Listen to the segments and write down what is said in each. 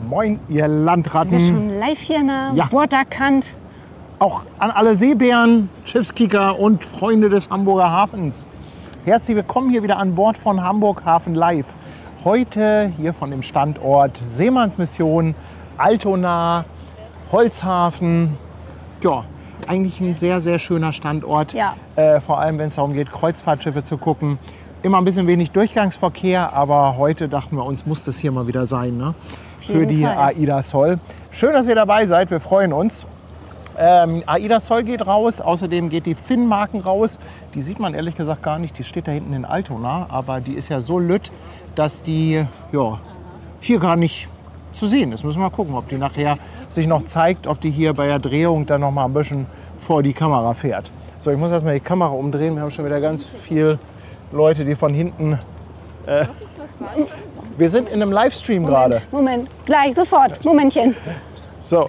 Moin, ihr Sind wir Landratten. schon live hier in der Ja. Waterkant. Auch an alle Seebären, Schiffskicker und Freunde des Hamburger Hafens. Herzlich willkommen hier wieder an Bord von Hamburg Hafen Live. Heute hier von dem Standort Seemannsmission, Altona, Holzhafen. Ja, eigentlich ein sehr, sehr schöner Standort. Ja. Vor allem, wenn es darum geht, Kreuzfahrtschiffe zu gucken. Immer ein bisschen wenig Durchgangsverkehr, aber heute dachten wir uns, muss das hier mal wieder sein, ne? Für jeden die Fall. AIDA Sol. Schön, dass ihr dabei seid, wir freuen uns. AIDA Sol geht raus, außerdem geht die Finnmarken raus. Die sieht man ehrlich gesagt gar nicht, die steht da hinten in Altona, aber die ist ja so lütt, dass die ja, hier gar nicht zu sehen ist. Müssen wir mal gucken, ob die nachher sich noch zeigt, ob die hier bei der Drehung dann noch mal ein bisschen vor die Kamera fährt. So, ich muss erst mal die Kamera umdrehen, wir haben schon wieder ganz viel Leute, die von hinten... wir sind in einem Livestream gerade. Moment, gleich, sofort. Momentchen. So,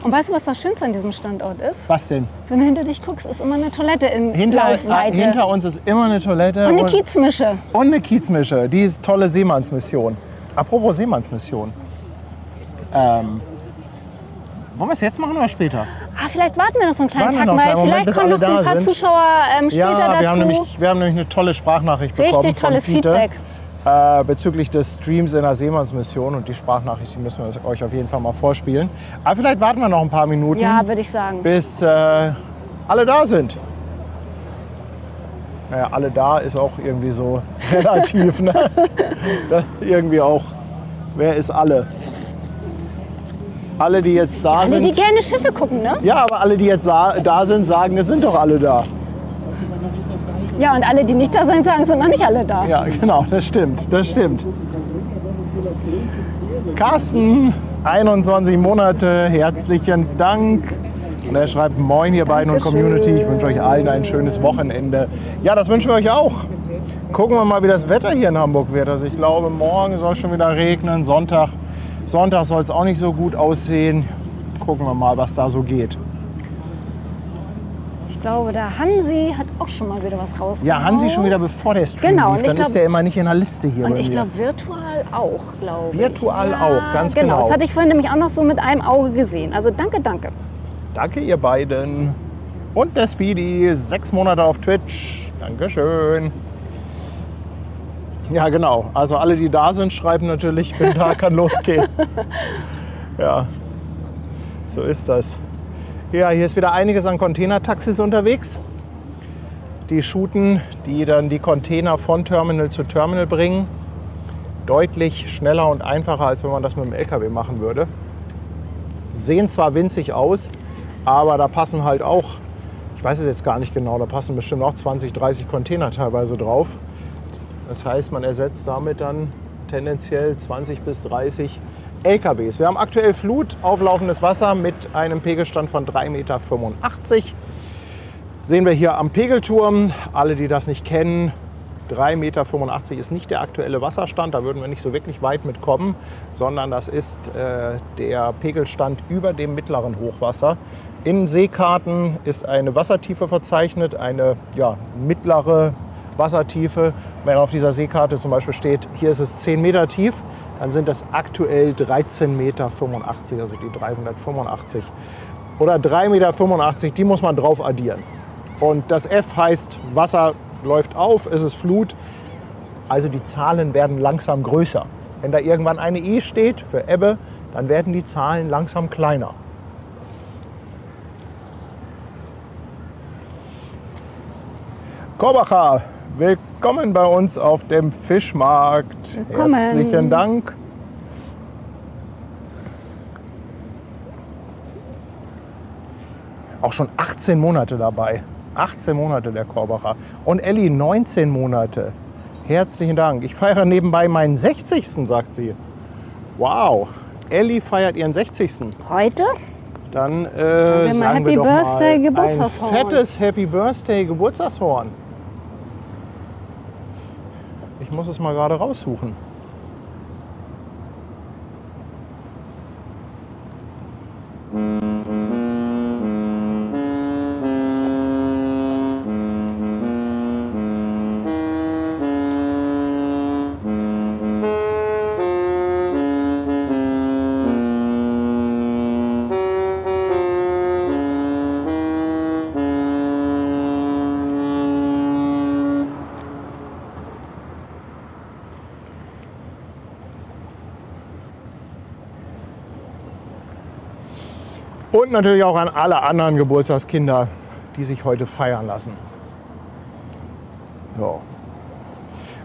Und weißt du, was das Schönste an diesem Standort ist? was denn? Wenn du hinter dich guckst, ist immer eine Toilette in Hinter Laufweite. uns ist immer eine Toilette Und eine Kiezmische. und eine Kiezmische. Die ist tolle Seemannsmission. Apropos Seemannsmission. Wollen wir es jetzt machen oder später? Ah, vielleicht warten wir noch so einen kleinen Warten wir Tag noch mal. einen kleinen Moment, Vielleicht bis kommen alle noch so ein da paar sind. Zuschauer später dazu. Wir haben nämlich eine tolle Sprachnachricht bekommen Richtig tolles von Fiete, Feedback. Bezüglich des Streams in der Seemannsmission. Und die Sprachnachricht, die müssen wir euch auf jeden Fall mal vorspielen. Aber vielleicht warten wir noch ein paar Minuten, Ja, würde ich sagen. bis alle da sind. Naja, alle da ist auch irgendwie so relativ. Ne? Irgendwie auch, wer ist alle? Alle, die jetzt da Alle, sind. die gerne Schiffe gucken, ne? Ja, aber alle, die jetzt da sind, sagen, es sind doch alle da. Ja, und alle, die nicht da sind, sagen, sind noch nicht alle da. Ja, genau, das stimmt, das stimmt. Carsten, 21 Monate, herzlichen Dank. Und er schreibt, moin ihr beiden und Dankeschön. Community, ich wünsche euch allen ein schönes Wochenende. Ja, das wünschen wir euch auch. Gucken wir mal, wie das Wetter hier in Hamburg wird. Also ich glaube, morgen soll es schon wieder regnen, Sonntag soll es auch nicht so gut aussehen. Gucken wir mal, was da so geht. Ich glaube, der Hansi hat auch schon mal wieder was rausgehauen. Ja, Hansi schon wieder bevor der Stream Genau, lief, und dann ich ist der immer nicht in der Liste hier Und bei ich mir. glaube, virtual auch, glaube ich. Virtual auch, ganz genau. Das hatte ich vorhin nämlich auch noch so mit einem Auge gesehen. Also danke, danke. Danke ihr beiden. Und der Speedy, 6 Monate auf Twitch. Dankeschön. Ja, genau. Also alle, die da sind, schreiben natürlich, ich bin da, kann losgehen. Ja, so ist das. Ja, hier ist wieder einiges an Containertaxis unterwegs. Die shooten, die dann die Container von Terminal zu Terminal bringen. Deutlich schneller und einfacher, als wenn man das mit dem LKW machen würde. Sehen zwar winzig aus, aber da passen halt auch, ich weiß es jetzt gar nicht genau, da passen bestimmt auch 20, 30 Container teilweise drauf. Das heißt, man ersetzt damit dann tendenziell 20 bis 30 LKWs. Wir haben aktuell Flut, auflaufendes Wasser mit einem Pegelstand von 3,85 Meter. Sehen wir hier am Pegelturm. Alle, die das nicht kennen, 3,85 Meter ist nicht der aktuelle Wasserstand. Da würden wir nicht so wirklich weit mitkommen, sondern das ist der Pegelstand über dem mittleren Hochwasser. In Seekarten ist eine Wassertiefe verzeichnet, eine mittlere Wassertiefe. Wenn auf dieser Seekarte zum Beispiel steht, hier ist es 10 Meter tief, dann sind es aktuell 13,85 Meter, also die 385. Oder 3,85 Meter, die muss man drauf addieren. Und das F heißt, Wasser läuft auf, es ist Flut, also die Zahlen werden langsam größer. Wenn da irgendwann eine E steht für Ebbe, dann werden die Zahlen langsam kleiner. Korbacher, willkommen bei uns auf dem Fischmarkt. Willkommen. Herzlichen Dank. Auch schon 18 Monate dabei. 18 Monate der Korbacher. Und Elli, 19 Monate. Herzlichen Dank. Ich feiere nebenbei meinen 60. sagt sie. Wow. Elli feiert ihren 60. Heute? Dann wir mal sagen Happy wir doch Birthday, mal Geburtstagshorn. ein fettes Happy Birthday Geburtstagshorn. Ich muss es mal gerade raussuchen. Und natürlich auch an alle anderen Geburtstagskinder, die sich heute feiern lassen. So.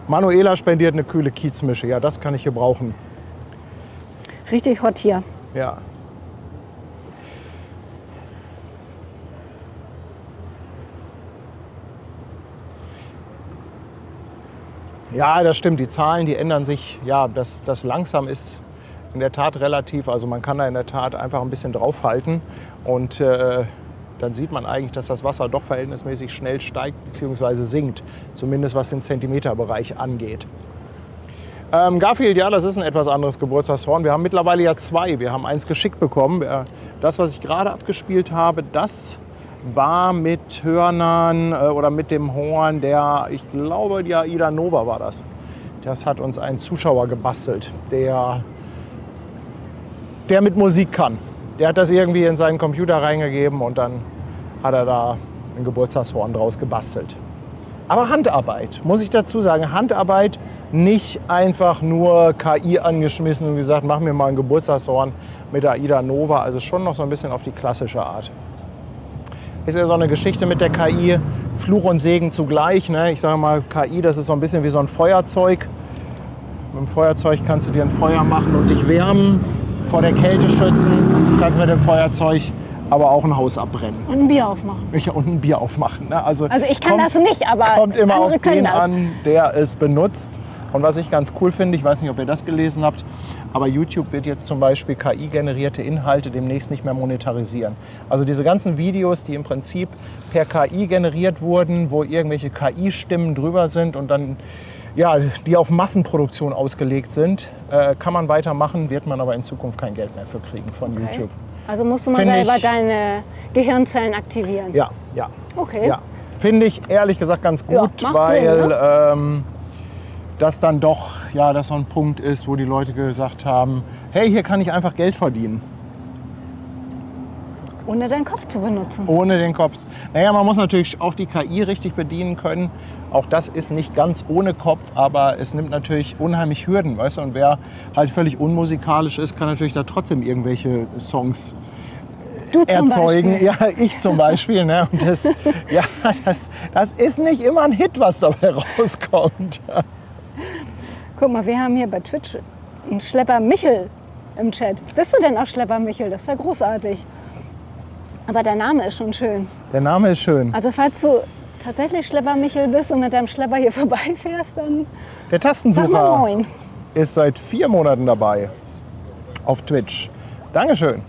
Manuela spendiert eine kühle Kiezmische. Ja, das kann ich gebrauchen. Richtig hot hier. Ja. Ja, das stimmt. Die Zahlen, die ändern sich. Ja, das langsam ist in der Tat relativ. Also man kann da in der Tat einfach ein bisschen draufhalten. Und dann sieht man eigentlich, dass das Wasser doch verhältnismäßig schnell steigt bzw. sinkt. Zumindest was den Zentimeterbereich angeht. Garfield, ja, das ist ein etwas anderes Geburtstagshorn. Wir haben mittlerweile ja zwei. Wir haben eins geschickt bekommen. Das, was ich gerade abgespielt habe, das war mit Hörnern oder mit dem Horn der, ich glaube, die Aida Nova war das. Das hat uns ein Zuschauer gebastelt, der mit Musik kann. Der hat das irgendwie in seinen Computer reingegeben und dann hat er da ein Geburtstagshorn draus gebastelt. Aber Handarbeit, muss ich dazu sagen, Handarbeit, nicht einfach nur KI angeschmissen und gesagt, mach mir mal ein Geburtstagshorn mit der Aida Nova, also schon noch so ein bisschen auf die klassische Art. Ist ja so eine Geschichte mit der KI, Fluch und Segen zugleich. Ne? Ich sage mal, KI, das ist so ein bisschen wie so ein Feuerzeug. Mit dem Feuerzeug kannst du dir ein Feuer machen und dich wärmen, vor der Kälte schützen. Du kannst mit dem Feuerzeug aber auch ein Haus abbrennen. Und ein Bier aufmachen. Ja, und ein Bier aufmachen. Ne? Also ich kann das nicht, aber kommt immer andere auf können den das. an, der es benutzt. Und was ich ganz cool finde, ich weiß nicht, ob ihr das gelesen habt, aber YouTube wird jetzt zum Beispiel KI-generierte Inhalte demnächst nicht mehr monetarisieren. Also diese ganzen Videos, die im Prinzip per KI generiert wurden, wo irgendwelche KI-Stimmen drüber sind und dann, ja, die auf Massenproduktion ausgelegt sind, kann man weitermachen, wird man aber in Zukunft kein Geld mehr für kriegen von YouTube. Also musst du mal Finde selber ich- deine Gehirnzellen aktivieren. Ja. Okay. Ja, finde ich ehrlich gesagt ganz Ja, gut, macht weil Sinn, das dann doch ja, das so ein Punkt ist, wo die Leute gesagt haben, hey, hier kann ich einfach Geld verdienen, Ohne deinen Kopf zu benutzen. ohne den Kopf. Naja, man muss natürlich auch die KI richtig bedienen können. Auch das ist nicht ganz ohne Kopf, aber es nimmt natürlich unheimlich Hürden, weißt du? Und wer halt völlig unmusikalisch ist, kann natürlich da trotzdem irgendwelche Songs Du zum erzeugen. Beispiel. Ja, ich zum Beispiel. Ne? Und das ist nicht immer ein Hit, was dabei rauskommt. Guck mal, wir haben hier bei Twitch einen Schlepper Michel im Chat. Bist du denn auch Schlepper Michel? Das wäre großartig. Aber der Name ist schon schön. Der Name ist schön. Also falls du tatsächlich Schlepper Michel bist und mit deinem Schlepper hier vorbeifährst, dann Der sag mal Tastensucher moin. ist seit 4 Monaten dabei auf Twitch. Dankeschön.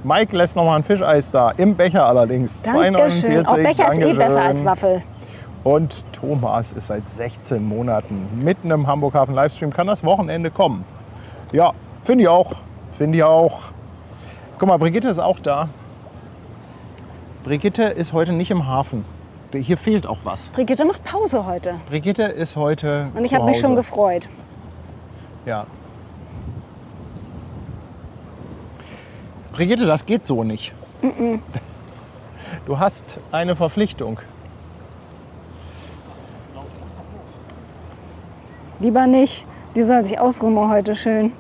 Mike lässt noch mal ein Fischeis da, im Becher allerdings. Dankeschön. Auch Becher ist eh Dankeschön. besser als Waffel. Und Thomas ist seit 16 Monaten mitten im Hamburg Hafen Livestream. Kann das Wochenende kommen? Ja, finde ich auch. Finde ich auch. Guck mal, Brigitte ist auch da. Brigitte ist heute nicht im Hafen. Hier fehlt auch was. Brigitte macht Pause heute. Brigitte ist heute Und ich zu habe mich schon Hause. gefreut. Ja. Brigitte, das geht so nicht. Du hast eine Verpflichtung. Lieber nicht. Die soll sich ausruhen heute schön.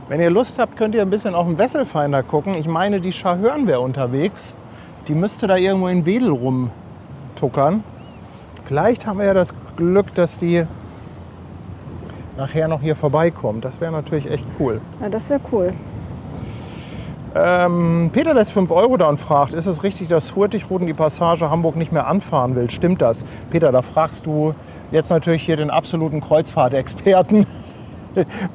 Wenn ihr Lust habt, könnt ihr ein bisschen auf dem Wesselfinder gucken. Ich meine, die Schahörn wäre unterwegs. Die müsste da irgendwo in Wedel rumtuckern. Vielleicht haben wir ja das Glück, dass die nachher noch hier vorbeikommt. Das wäre natürlich echt cool. Ja, das wäre cool. Peter lässt 5 € da und fragt, ist es richtig, dass Hurtigruten die Passage Hamburg nicht mehr anfahren will? Stimmt das? Peter, da fragst du jetzt natürlich hier den absoluten Kreuzfahrtexperten.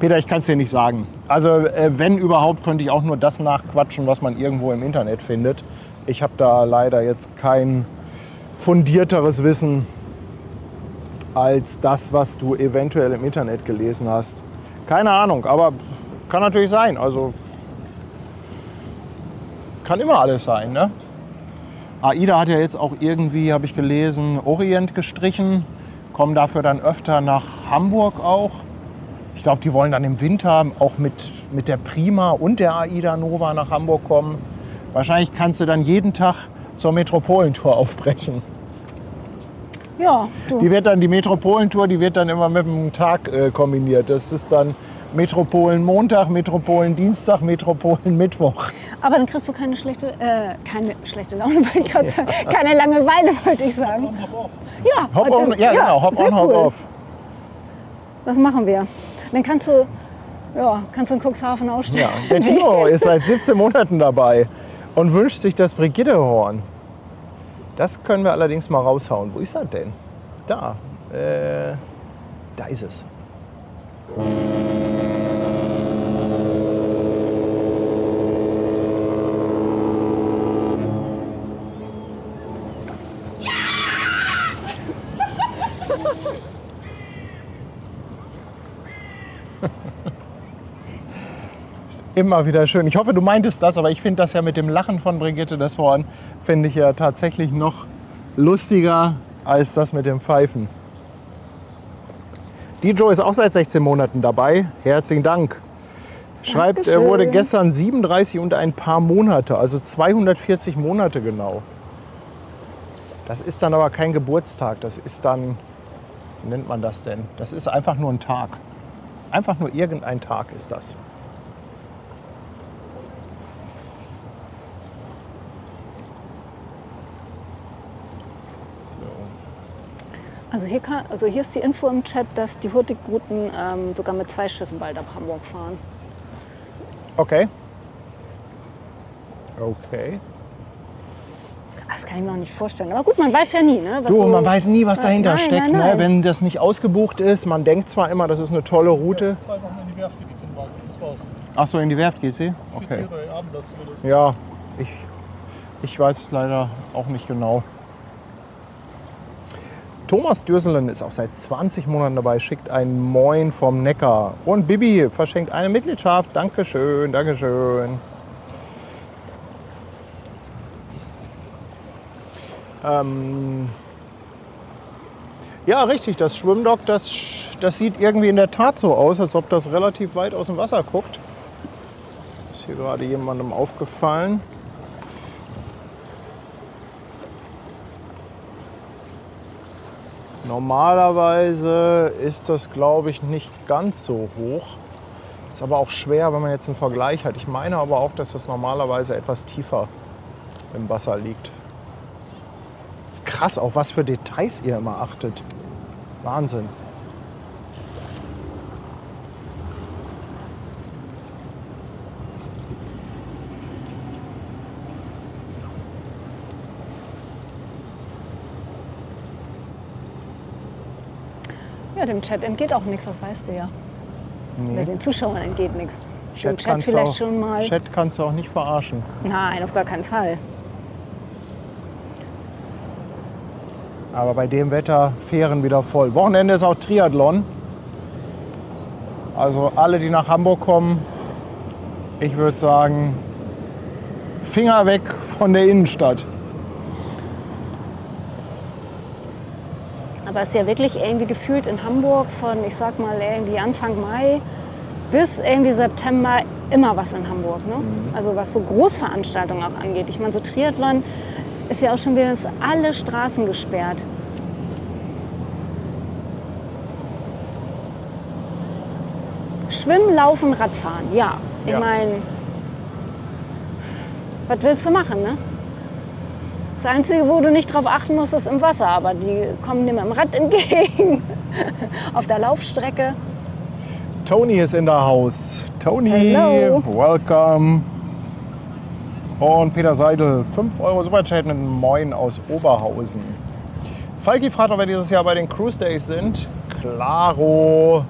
Peter, ich kann es dir nicht sagen. Also wenn überhaupt, könnte ich auch nur das nachquatschen, was man irgendwo im Internet findet. Ich habe da leider jetzt kein fundierteres Wissen als das, was du eventuell im Internet gelesen hast. Keine Ahnung, aber kann natürlich sein. Also kann immer alles sein, ne? AIDA hat ja jetzt auch irgendwie, habe ich gelesen, Orient gestrichen, kommen dafür dann öfter nach Hamburg auch. Ich glaube, die wollen dann im Winter auch mit der Prima und der AIDA Nova nach Hamburg kommen. Wahrscheinlich kannst du dann jeden Tag zur Metropolentour aufbrechen. Ja, du. Die Metropolentour, die wird dann immer mit einem Tag kombiniert. Das ist dann Metropolen Montag, Metropolen Dienstag, Metropolen Mittwoch. Aber dann kriegst du keine schlechte Laune, wollte ich gerade sagen. Keine Langeweile, wollte ich sagen. Ja, Hop on, ja, genau, hop sehr on, hop cool. off. Das machen wir. Dann kannst du in Cuxhaven ausstellen. Ja, der Timo ist seit 17 Monaten dabei und wünscht sich das Brigitte-Horn. Das können wir allerdings mal raushauen. Wo ist er denn? Da. Da ist es. Immer wieder schön. Ich hoffe, du meintest das, aber ich finde das ja mit dem Lachen von Brigitte, das Horn, finde ich ja tatsächlich noch lustiger als das mit dem Pfeifen. Die Joe ist auch seit 16 Monaten dabei. Herzlichen Dank. Schreibt, er wurde gestern 37 und ein paar Monate, also 240 Monate genau. Das ist dann aber kein Geburtstag, das ist dann, wie nennt man das denn? Das ist einfach nur ein Tag. Einfach nur irgendein Tag ist das. Also hier ist die Info im Chat, dass die Hurtigruten sogar mit 2 Schiffen bald ab Hamburg fahren. Okay. Okay. Das kann ich mir auch nicht vorstellen. Aber gut, man weiß ja nie. Ne? Man weiß nie, was dahinter nein, steckt. nein, nein. Ne? Wenn das nicht ausgebucht ist, man denkt zwar immer, das ist eine tolle Route. 2 Wochen in die Werft geht die Finnwagen, das war's. Ach so, in die Werft geht sie? Okay. Steht hier bei Abendblatt zumindest. Ja, ich weiß es leider auch nicht genau. Thomas Dürselen ist auch seit 20 Monaten dabei, schickt ein Moin vom Neckar. Und Bibi verschenkt eine Mitgliedschaft. Dankeschön, Dankeschön. Ja, richtig, das Schwimmdock, das sieht irgendwie in der Tat so aus, als ob das relativ weit aus dem Wasser guckt. Ist hier gerade jemandem aufgefallen. Normalerweise ist das, glaube ich, nicht ganz so hoch. Ist aber auch schwer, wenn man jetzt einen Vergleich hat. Ich meine aber auch, dass das normalerweise etwas tiefer im Wasser liegt. Ist krass, auf was für Details ihr immer achtet. Wahnsinn. Ja, dem Chat entgeht auch nichts, das weißt du ja. Nee. Oder den Zuschauern entgeht nichts. Dem Chat kannst du vielleicht auch, schon mal. Chat kannst du auch nicht verarschen. Nein, auf gar keinen Fall. Aber bei dem Wetter Fähren wieder voll. Wochenende ist auch Triathlon. Also alle, die nach Hamburg kommen, ich würde sagen, Finger weg von der Innenstadt. Aber es ist ja wirklich irgendwie gefühlt in Hamburg von, ich sag mal, irgendwie Anfang Mai bis irgendwie September immer was in Hamburg. Ne? Also was so Großveranstaltungen auch angeht. Ich meine, so Triathlon ist ja auch schon wieder alle Straßen gesperrt. Schwimmen, Laufen, Radfahren, ja. Ich meine, was willst du machen, ne? Das Einzige, wo du nicht drauf achten musst, ist im Wasser. Aber die kommen dir mit dem Rad entgegen. Auf der Laufstrecke. Toni ist in der Haus. Toni, Hello. welcome. Und Peter Seidel, 5 € Superchat mit einem Moin aus Oberhausen. Falki fragt, ob wir dieses Jahr bei den Cruise Days sind. Klaro.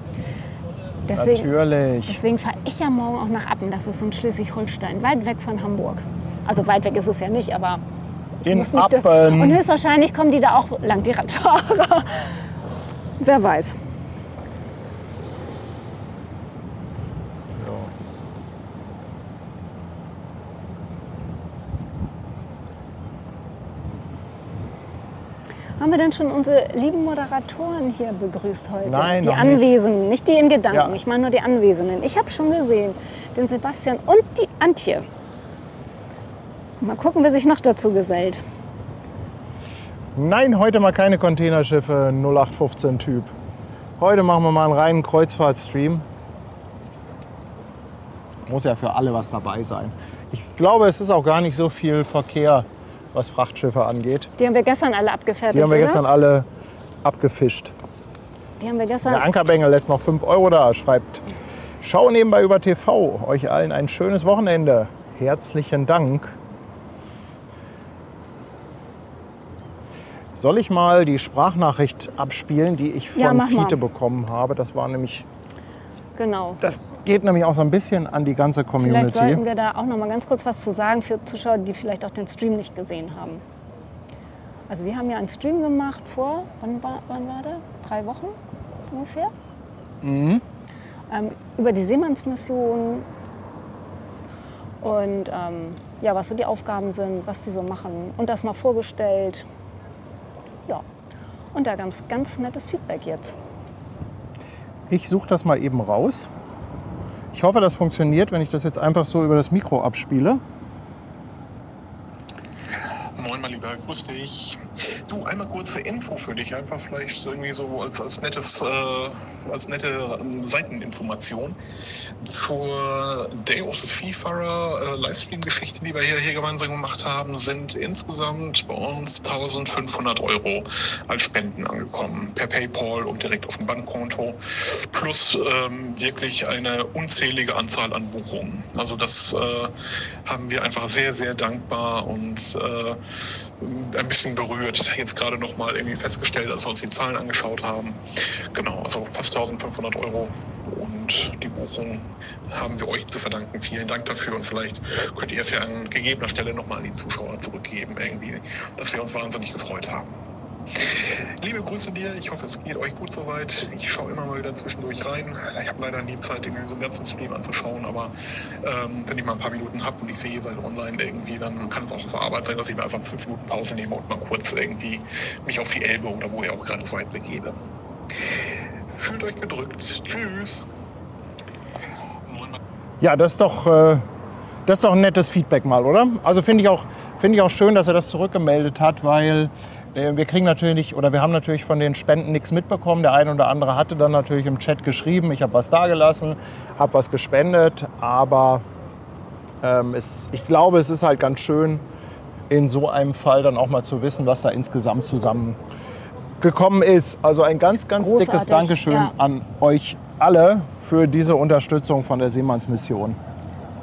Natürlich. Deswegen fahre ich ja morgen auch nach Appen. Das ist in Schleswig-Holstein, weit weg von Hamburg. Also weit weg ist es ja nicht, aber In muss nicht. Appen. Und höchstwahrscheinlich kommen die da auch lang, die Radfahrer. Wer weiß. Haben wir denn schon unsere lieben Moderatoren hier begrüßt heute? Nein, die noch Anwesenden, nicht die in Gedanken. Ja. Ich meine nur die Anwesenden. Ich habe schon gesehen, den Sebastian und die Antje. Mal gucken, wer sich noch dazu gesellt. Nein, heute mal keine Containerschiffe 0815 Typ. Heute machen wir mal einen reinen Kreuzfahrtstream. Muss ja für alle was dabei sein. Ich glaube, es ist auch gar nicht so viel Verkehr, was Frachtschiffe angeht. Die haben wir gestern alle abgefertigt, Die haben wir oder? gestern alle abgefischt. Die haben wir gestern... Der Ankerbengel lässt noch 5 € da, schreibt: Schau nebenbei über TV. Euch allen ein schönes Wochenende. Herzlichen Dank. Soll ich mal die Sprachnachricht abspielen, die ich Ja, von mach mal. Fiete bekommen habe? Das war nämlich, Genau. das geht nämlich auch so ein bisschen an die ganze Vielleicht Community. sollten wir da auch noch mal ganz kurz was zu sagen für Zuschauer, die vielleicht auch den Stream nicht gesehen haben. Also wir haben ja einen Stream gemacht vor, wann war der? 3 Wochen ungefähr? Über die Seemannsmission und ja, was so die Aufgaben sind, was die so machen und das mal vorgestellt. Ja, und da gab es ganz nettes Feedback jetzt. Ich suche das mal eben raus. Ich hoffe, das funktioniert, wenn ich das jetzt einfach so über das Mikro abspiele. Moin, mein Lieber, grüß dich. Du, einmal kurze Info für dich, einfach vielleicht so irgendwie so als nette Seiteninformation zur Day of the Seafarer Livestream-Geschichte, die wir hier gemeinsam gemacht haben, sind insgesamt bei uns 1.500 € als Spenden angekommen, per PayPal und direkt auf dem Bankkonto, plus wirklich eine unzählige Anzahl an Buchungen. Also das haben wir einfach sehr, sehr dankbar und ein bisschen berührt. Jetzt gerade noch mal irgendwie festgestellt, als wir uns die Zahlen angeschaut haben. Genau, also fast 1.500 € und die Buchung haben wir euch zu verdanken. Vielen Dank dafür und vielleicht könnt ihr es ja an gegebener Stelle noch mal an die Zuschauer zurückgeben, irgendwie, dass wir uns wahnsinnig gefreut haben. Liebe Grüße dir, ich hoffe, es geht euch gut soweit. Ich schaue immer mal wieder zwischendurch rein. Ich habe leider nie Zeit, irgendwie so einen ganzen Stream anzuschauen, aber wenn ich mal ein paar Minuten habe und ich sehe, ihr seid online irgendwie, dann kann es auch auf der Arbeit sein, dass ich mir einfach 5 Minuten Pause nehme und mal kurz irgendwie mich auf die Elbe oder wo ihr auch gerade seid begebe. Fühlt euch gedrückt. Tschüss. Ja, das ist doch ein nettes Feedback mal, oder? Also finde ich auch schön, dass er das zurückgemeldet hat, weil wir kriegen natürlich, oder wir haben natürlich von den Spenden nichts mitbekommen. Der eine oder andere hatte dann natürlich im Chat geschrieben, ich habe was dagelassen, habe was gespendet, aber ich glaube, es ist halt ganz schön, in so einem Fall dann auch mal zu wissen, was da insgesamt zusammengekommen ist. Also ein ganz, ganz Großartig, dickes Dankeschön ja. an euch alle für diese Unterstützung von der Seemannsmission.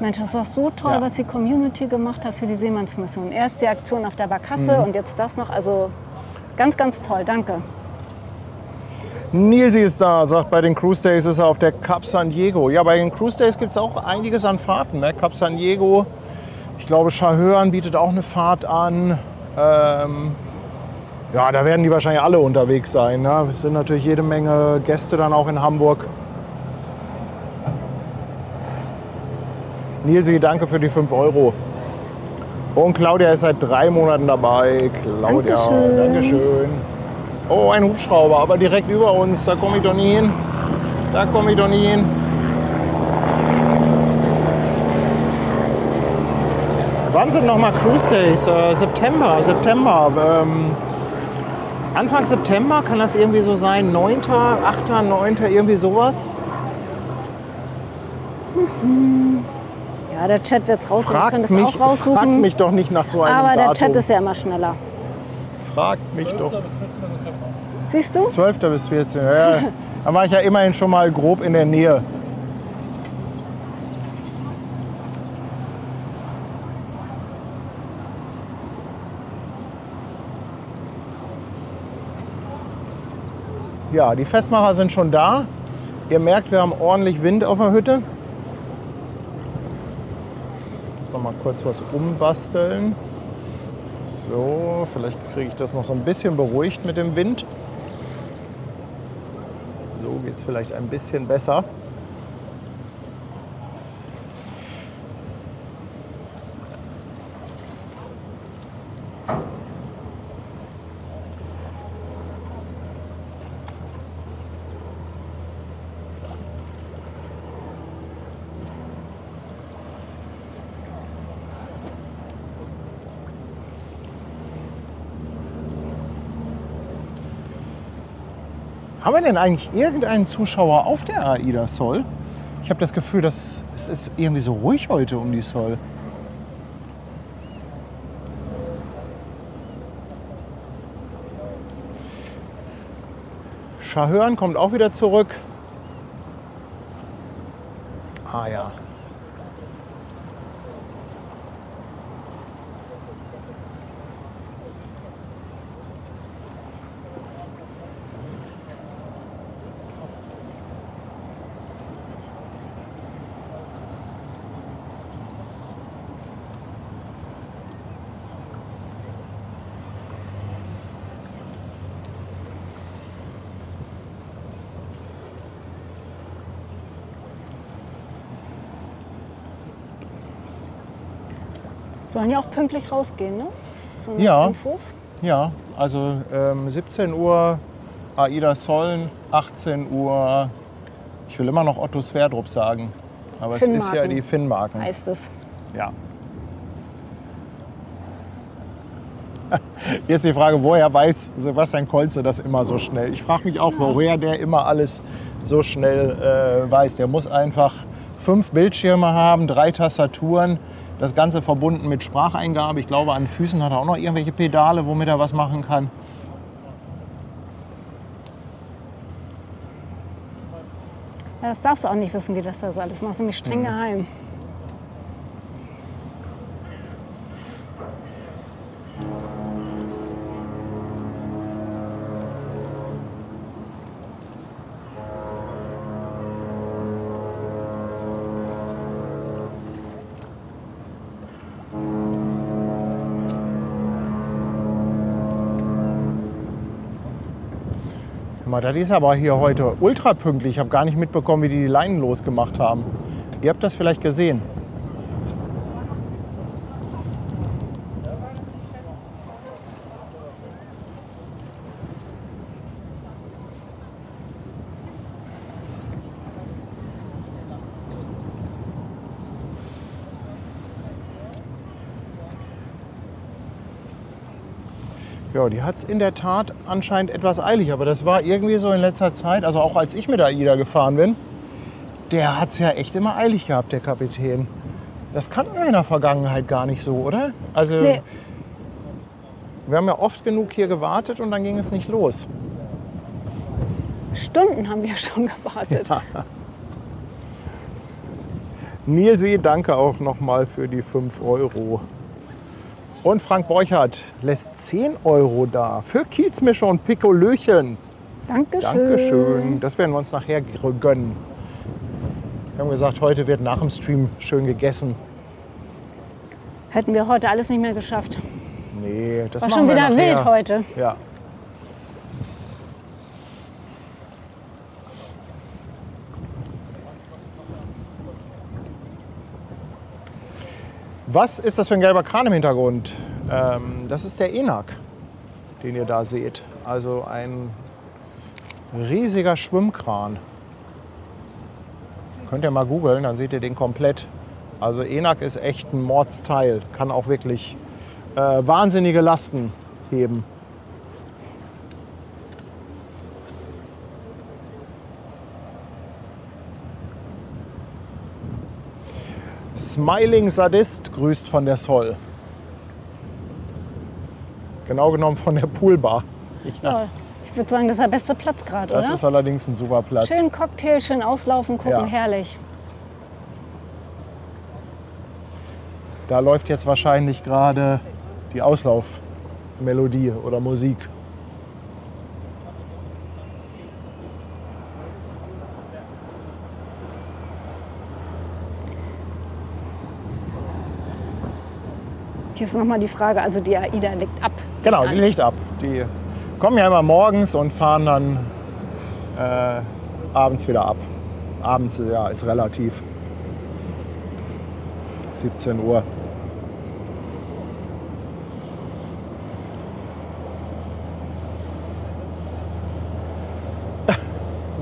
Mensch, das war so toll, Ja. was die Community gemacht hat für die Seemannsmission. Erst die Aktion auf der Barkasse und jetzt das noch. Also ganz, ganz toll. Danke. Nilsi ist da, sagt, bei den Cruise Days ist er auf der Cap San Diego. Ja, bei den Cruise Days gibt es auch einiges an Fahrten. Ne? Cap San Diego, ich glaube, Chahörn bietet auch eine Fahrt an. Ja, da werden die wahrscheinlich alle unterwegs sein. Ne? Es sind natürlich jede Menge Gäste dann auch in Hamburg. Nilsi, danke für die 5 €. Und Claudia ist seit 3 Monaten dabei. Claudia, Dankeschön. Dankeschön. Oh, ein Hubschrauber, aber direkt über uns. Da komme ich doch nie hin. Da komme ich doch nie hin. Wann sind noch mal Cruise Days? September. Anfang September kann das irgendwie so sein. 9., 8., 9., irgendwie sowas. Ja, der Chat wird es raussuchen. Ich kann das Frag auch raussuchen. mich doch nicht nach so einem Aber der Datum. Chat ist ja immer schneller. Fragt mich doch. 12. bis 14. September. Siehst du? 12. bis 14. Ja, da war ich ja immerhin schon mal grob in der Nähe. Ja, die Festmacher sind schon da. Ihr merkt, wir haben ordentlich Wind auf der Hütte. Ich muss noch mal kurz was umbasteln. So, vielleicht kriege ich das noch so ein bisschen beruhigt mit dem Wind. So geht es vielleicht ein bisschen besser. Haben wir denn eigentlich irgendeinen Zuschauer auf der AIDA Sol? Ich habe das Gefühl, es ist irgendwie so ruhig heute um die Sol. Schahörn kommt auch wieder zurück. Ah ja. Sollen ja auch pünktlich rausgehen, ne? So Ja. Infos. Ja, also 17 Uhr AIDA Sollen, 18 Uhr, ich will immer noch Otto Sverdrup sagen, aber es ist ja Finnmarken. die Finnmarken. Heißt es. Ja. Hier ist die Frage, woher weiß Sebastian Kolze das immer so schnell? Ich frage mich auch, woher der immer alles so schnell weiß. Der muss einfach 5 Bildschirme haben, 3 Tastaturen, das Ganze verbunden mit Spracheingabe. Ich glaube, an den Füßen hat er auch noch irgendwelche Pedale, womit er was machen kann. Ja, das darfst du auch nicht wissen, wie das da so alles macht. Das ist nämlich streng geheim. Das ist aber hier heute ultra pünktlich. Ich habe gar nicht mitbekommen, wie die Leinen losgemacht haben. Ihr habt das vielleicht gesehen. Ja, die hat es in der Tat anscheinend etwas eilig, aber das war irgendwie so in letzter Zeit, also auch als ich mit der AIDA gefahren bin, der hat es ja echt immer eilig gehabt, der Kapitän. Das kannten wir in der Vergangenheit gar nicht so, oder? Also Nee. wir haben ja oft genug hier gewartet und dann ging es nicht los. Stunden haben wir schon gewartet. Nilsi, danke auch nochmal für die 5 €. Und Frank Borchardt lässt 10 € da für Kiezmischer und Pikolöchen. Dankeschön. Dankeschön. Das werden wir uns nachher gönnen. Wir haben gesagt, heute wird nach dem Stream schön gegessen. Hätten wir heute alles nicht mehr geschafft. Nee, das War machen schon wir wieder nachher. wild heute. Ja. Was ist das für ein gelber Kran im Hintergrund? Das ist der Enak, den ihr da seht. Also ein riesiger Schwimmkran. Könnt ihr mal googeln, dann seht ihr den komplett. Also Enak ist echt ein Mordsteil. Kann auch wirklich wahnsinnige Lasten heben. Smiling Sadist grüßt von der Sol. Genau genommen von der Poolbar. Ja, ich würde sagen, das ist der beste Platz gerade, Das oder? ist allerdings ein super Platz. Schön Cocktail, schön auslaufen, gucken, Ja. herrlich. Da läuft jetzt wahrscheinlich gerade die Auslaufmelodie oder Musik. Hier ist nochmal die Frage, also die AIDA legt ab. Genau, die legt ab. Die kommen ja immer morgens und fahren dann abends wieder ab. Abends ja, ist relativ. 17 Uhr.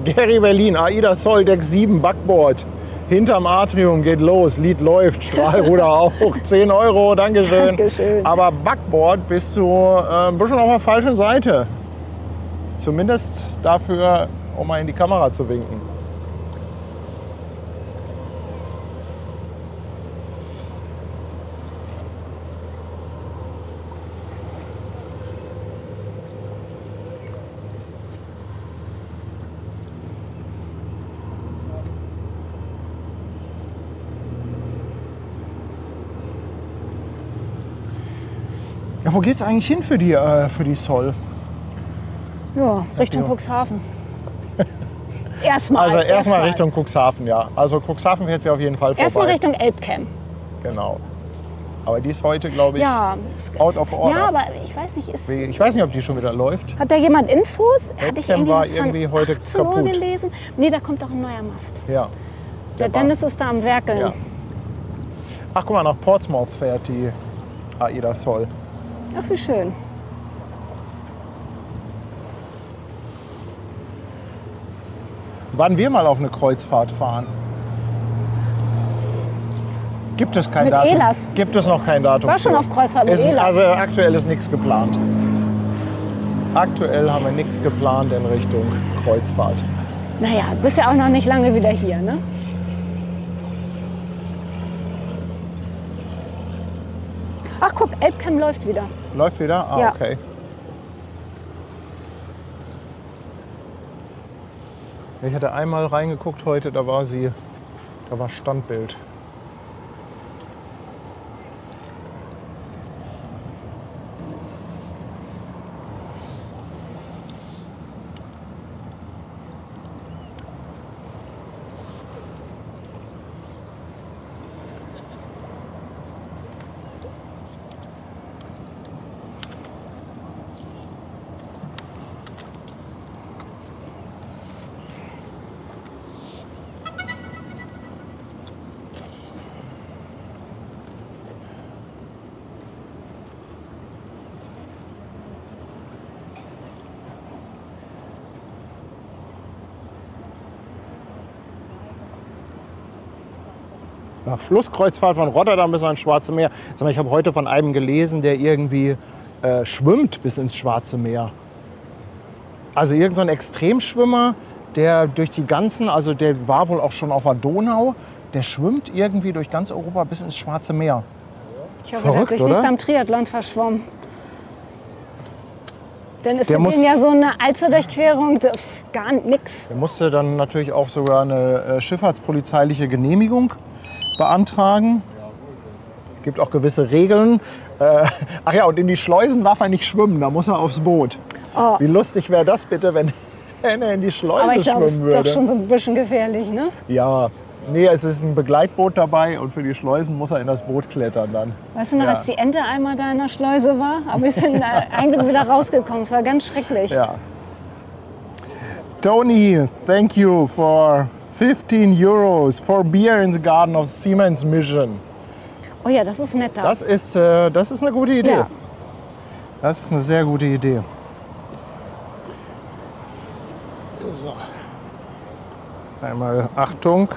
Gary Berlin, AIDA Sol, Deck 7, Backboard. Hinterm Atrium geht los, Lied läuft, Strahlruder auch. 10 €, Dankeschön. Dankeschön. Aber Backboard bist du ein bisschen auf der falschen Seite. Zumindest dafür, um mal in die Kamera zu winken. Ja, wo geht's eigentlich hin für die Sol? Ja, Richtung Cuxhaven. Erstmal. Also erstmal Richtung Cuxhaven, ja. Also Cuxhaven fährt sie auf jeden Fall vorbei. Erstmal Richtung Elbcam. Genau. Aber die ist heute, glaube ich, Ja, out of order. ja, aber ich weiß nicht, Ich weiß nicht, ob die schon wieder läuft. hat da jemand Infos? Hatte ich Elbcam irgendwie war was von irgendwie heute 18 Uhr kaputt. gelesen? Nee, da kommt doch ein neuer Mast. Ja. Der Dennis ist da am Werkeln. Ja. Ach, guck mal, nach Portsmouth fährt die AIDA Sol. Ach, wie schön. Wann wir mal auf eine Kreuzfahrt fahren? Gibt es kein Mit Datum? Elas. Gibt es noch kein Datum? War schon für. auf Kreuzfahrt mit Elas. Also aktuell ist nichts geplant. Aktuell haben wir nichts geplant in Richtung Kreuzfahrt. Naja, bist ja auch noch nicht lange wieder hier, ne? Ach, guck, Elbcam läuft wieder. Läuft wieder? Ah, Ja. okay. Ich hatte einmal reingeguckt heute, da war Standbild. Ja, Flusskreuzfahrt von Rotterdam bis ans Schwarze Meer. Sag mal, ich habe heute von einem gelesen, der irgendwie schwimmt bis ins Schwarze Meer. Also irgend so ein Extremschwimmer, der durch die ganzen, also der war wohl auch schon auf der Donau, der schwimmt irgendwie durch ganz Europa bis ins Schwarze Meer. Ich hoffe, Verrückt, der hat sich oder? nicht beim Triathlon verschwommen. Dann ist Der für muss- den ja so eine Alsterdurchquerung gar nix. Er musste dann natürlich auch sogar eine schifffahrtspolizeiliche Genehmigung beantragen. Gibt auch gewisse Regeln. Ach ja, und in die Schleusen darf er nicht schwimmen, da muss er aufs Boot. Oh. Wie lustig wäre das bitte, wenn er in die Schleuse Aber ich glaube, es schwimmen ist doch würde? schon so ein bisschen gefährlich, ne? Ja, nee, es ist ein Begleitboot dabei und für die Schleusen muss er in das Boot klettern dann. Weißt du noch, Ja. als die Ente einmal da in der Schleuse war? Aber wir sind eigentlich wieder rausgekommen. Es war ganz schrecklich. Ja. Tony, thank you for 15 Euros for beer in the garden of Siemens Mission. Oh ja, das ist netter. Das ist eine gute Idee. Ja. Das ist eine sehr gute Idee. So. Einmal Achtung.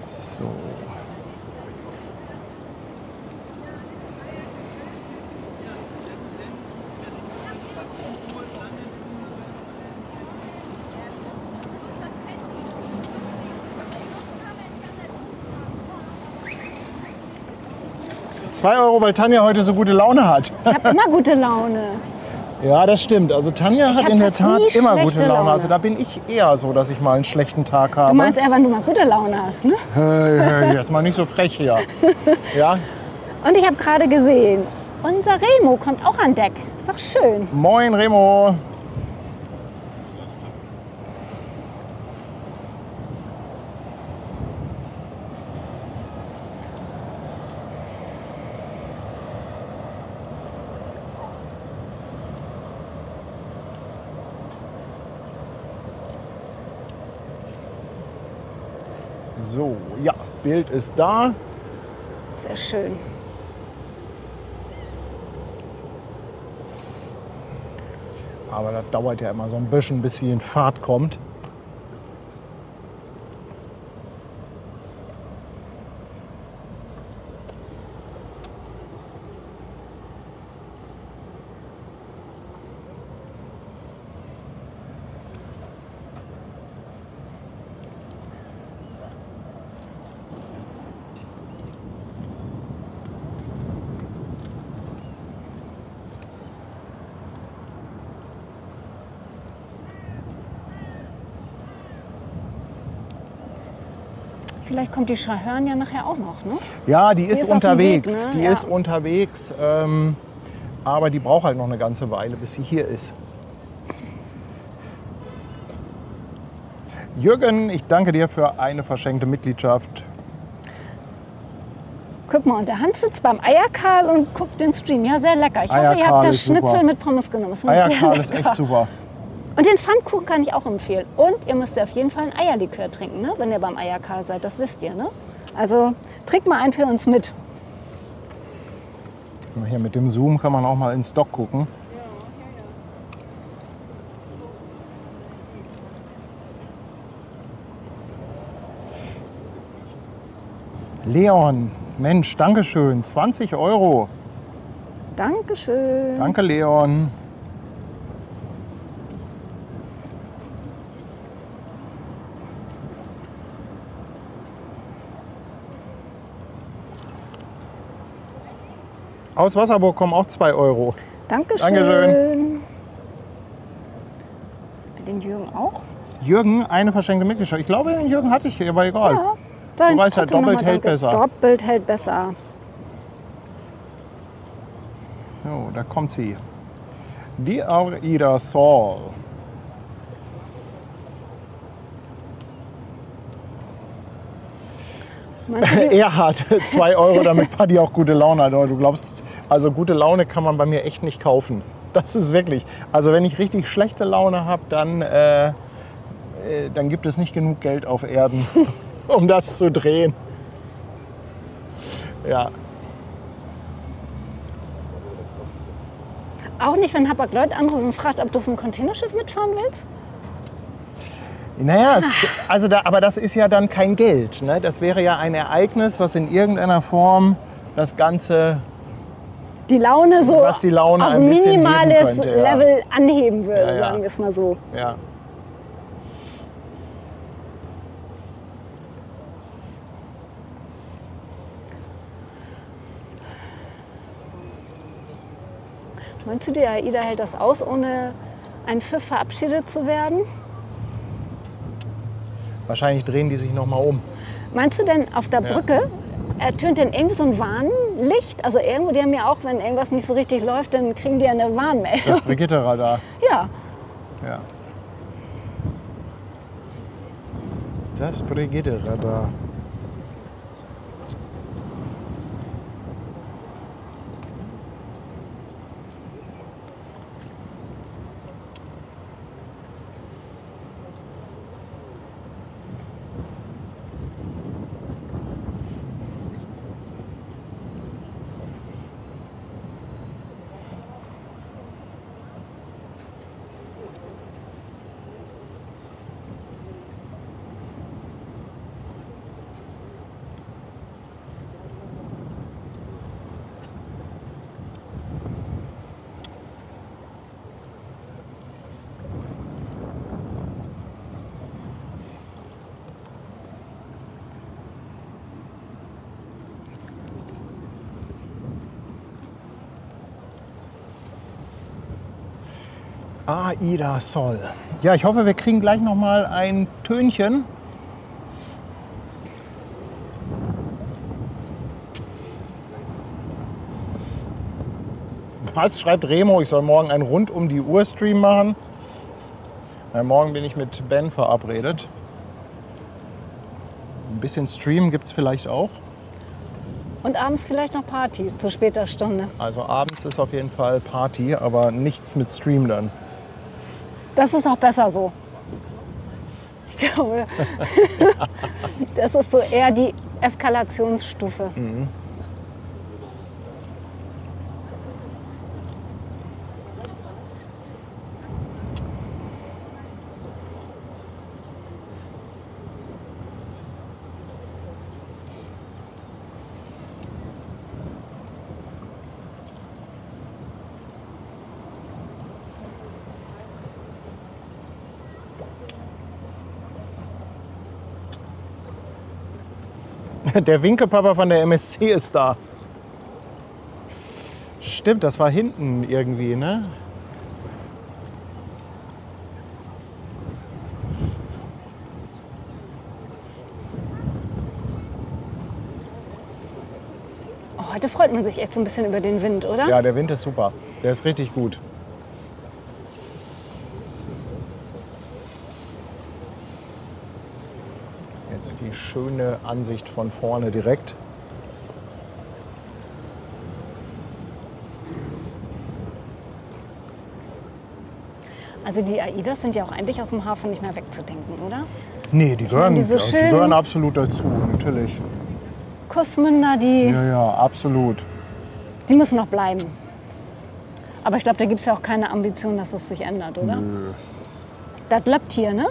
So. €2, weil Tanja heute so gute Laune hat. Ich habe immer gute Laune. Ja, das stimmt. Also Tanja hat hab in der fast Tat nie immer schlechte gute Laune. Laune. Also da bin ich eher so, dass ich mal einen schlechten Tag habe. Du meinst eher, wenn du mal gute Laune hast, ne? Jetzt mal nicht so frech hier. Ja? Und ich habe gerade gesehen, unser Remo kommt auch an Deck. Ist doch schön. Moin Remo. So, ja. Bild ist da. Sehr schön. Aber das dauert ja immer so ein bisschen, bis sie in Fahrt kommt. Vielleicht kommt die Schahörn ja nachher auch noch, ne? Ja, die ist ist auf dem unterwegs. Weg, ne? Die Ja. ist unterwegs. Aber die braucht halt noch eine ganze Weile, bis sie hier ist. Jürgen, ich danke dir für eine verschenkte Mitgliedschaft. Guck mal, und der Hans sitzt beim Eierkarl und guckt den Stream. Ja, sehr lecker. Ich hoffe, ihr Eierkarl habt das ist super. Schnitzel mit Pommes genommen. Das finde ich sehr Eierkarl ist lecker. echt super. Und den Pfannkuchen kann ich auch empfehlen. Und ihr müsst auf jeden Fall ein Eierlikör trinken, ne? Wenn ihr beim Eierkarl seid. Das wisst ihr, ne? Also trinkt mal einen für uns mit. Hier mit dem Zoom kann man auch mal ins Dock gucken. Leon, Mensch, Dankeschön, 20 €. Dankeschön. Danke, Leon. Aus Wasserburg kommen auch 2 €. Dankeschön. Dankeschön. Den Jürgen auch? Jürgen, eine verschenkte Mitgliedschaft. Ich glaube, den Jürgen hatte ich hier, aber egal. Ja. Dann Du weißt ja, trotzdem doppelt noch mal hält danke. besser. Doppelt hält besser. So, da kommt sie. Die Aida Sol. Meinst du, die- Er hat 2 €, damit Paddy auch gute Laune hat. Aber du glaubst, also gute Laune kann man bei mir echt nicht kaufen. Das ist wirklich. Also wenn ich richtig schlechte Laune habe, dann gibt es nicht genug Geld auf Erden, um das zu drehen. Ja. auch nicht, wenn Hapag-Lloyd anruft und fragt, ob du auf dem Containerschiff mitfahren willst? Naja, aber das ist ja dann kein Geld. Ne? Das wäre ja ein Ereignis, was in irgendeiner Form das Ganze, Die Laune so Was die Laune auf ein bisschen heben minimales könnte, ja. Level anheben würde, Ja, ja. sagen wir es mal so. ja. Meinst du, die AIDA hält das aus, ohne ein Pfiff verabschiedet zu werden? Wahrscheinlich drehen die sich noch mal um. Meinst du denn, auf der Brücke ertönt denn irgendwie so ein Warnlicht? Also irgendwo, die haben ja auch, wenn irgendwas nicht so richtig läuft, dann kriegen die ja eine Warnmeldung. Das Brigitte-Radar. Ja, Ja. Das Brigitte-Radar. Aida Sol. Ja, ich hoffe, wir kriegen gleich noch mal ein Tönchen. Was schreibt Remo? Ich soll morgen einen rund um die Uhr Stream machen. Ja, morgen bin ich mit Ben verabredet. Ein bisschen Stream gibt es vielleicht auch. und abends vielleicht noch Party zu später Stunde. Also abends ist auf jeden Fall Party, aber nichts mit Stream dann. Das ist auch besser so. Ich glaube, das ist so eher die Eskalationsstufe. Der Winkepapa von der MSC ist da. Stimmt, das war hinten irgendwie, ne? Oh, heute freut man sich echt so ein bisschen über den Wind, oder? Ja, der Wind ist super. Der ist richtig gut. Jetzt die schöne Ansicht von vorne direkt. Also die AIDAs sind ja auch eigentlich aus dem Hafen nicht mehr wegzudenken, oder? Nee, die gehören, diese die schönen- gehören absolut dazu, natürlich. Kussmünder, die Ja, absolut. müssen noch bleiben. Aber ich glaube, da gibt es ja auch keine Ambition, dass das sich ändert, oder? Nö. Das bleibt hier, ne?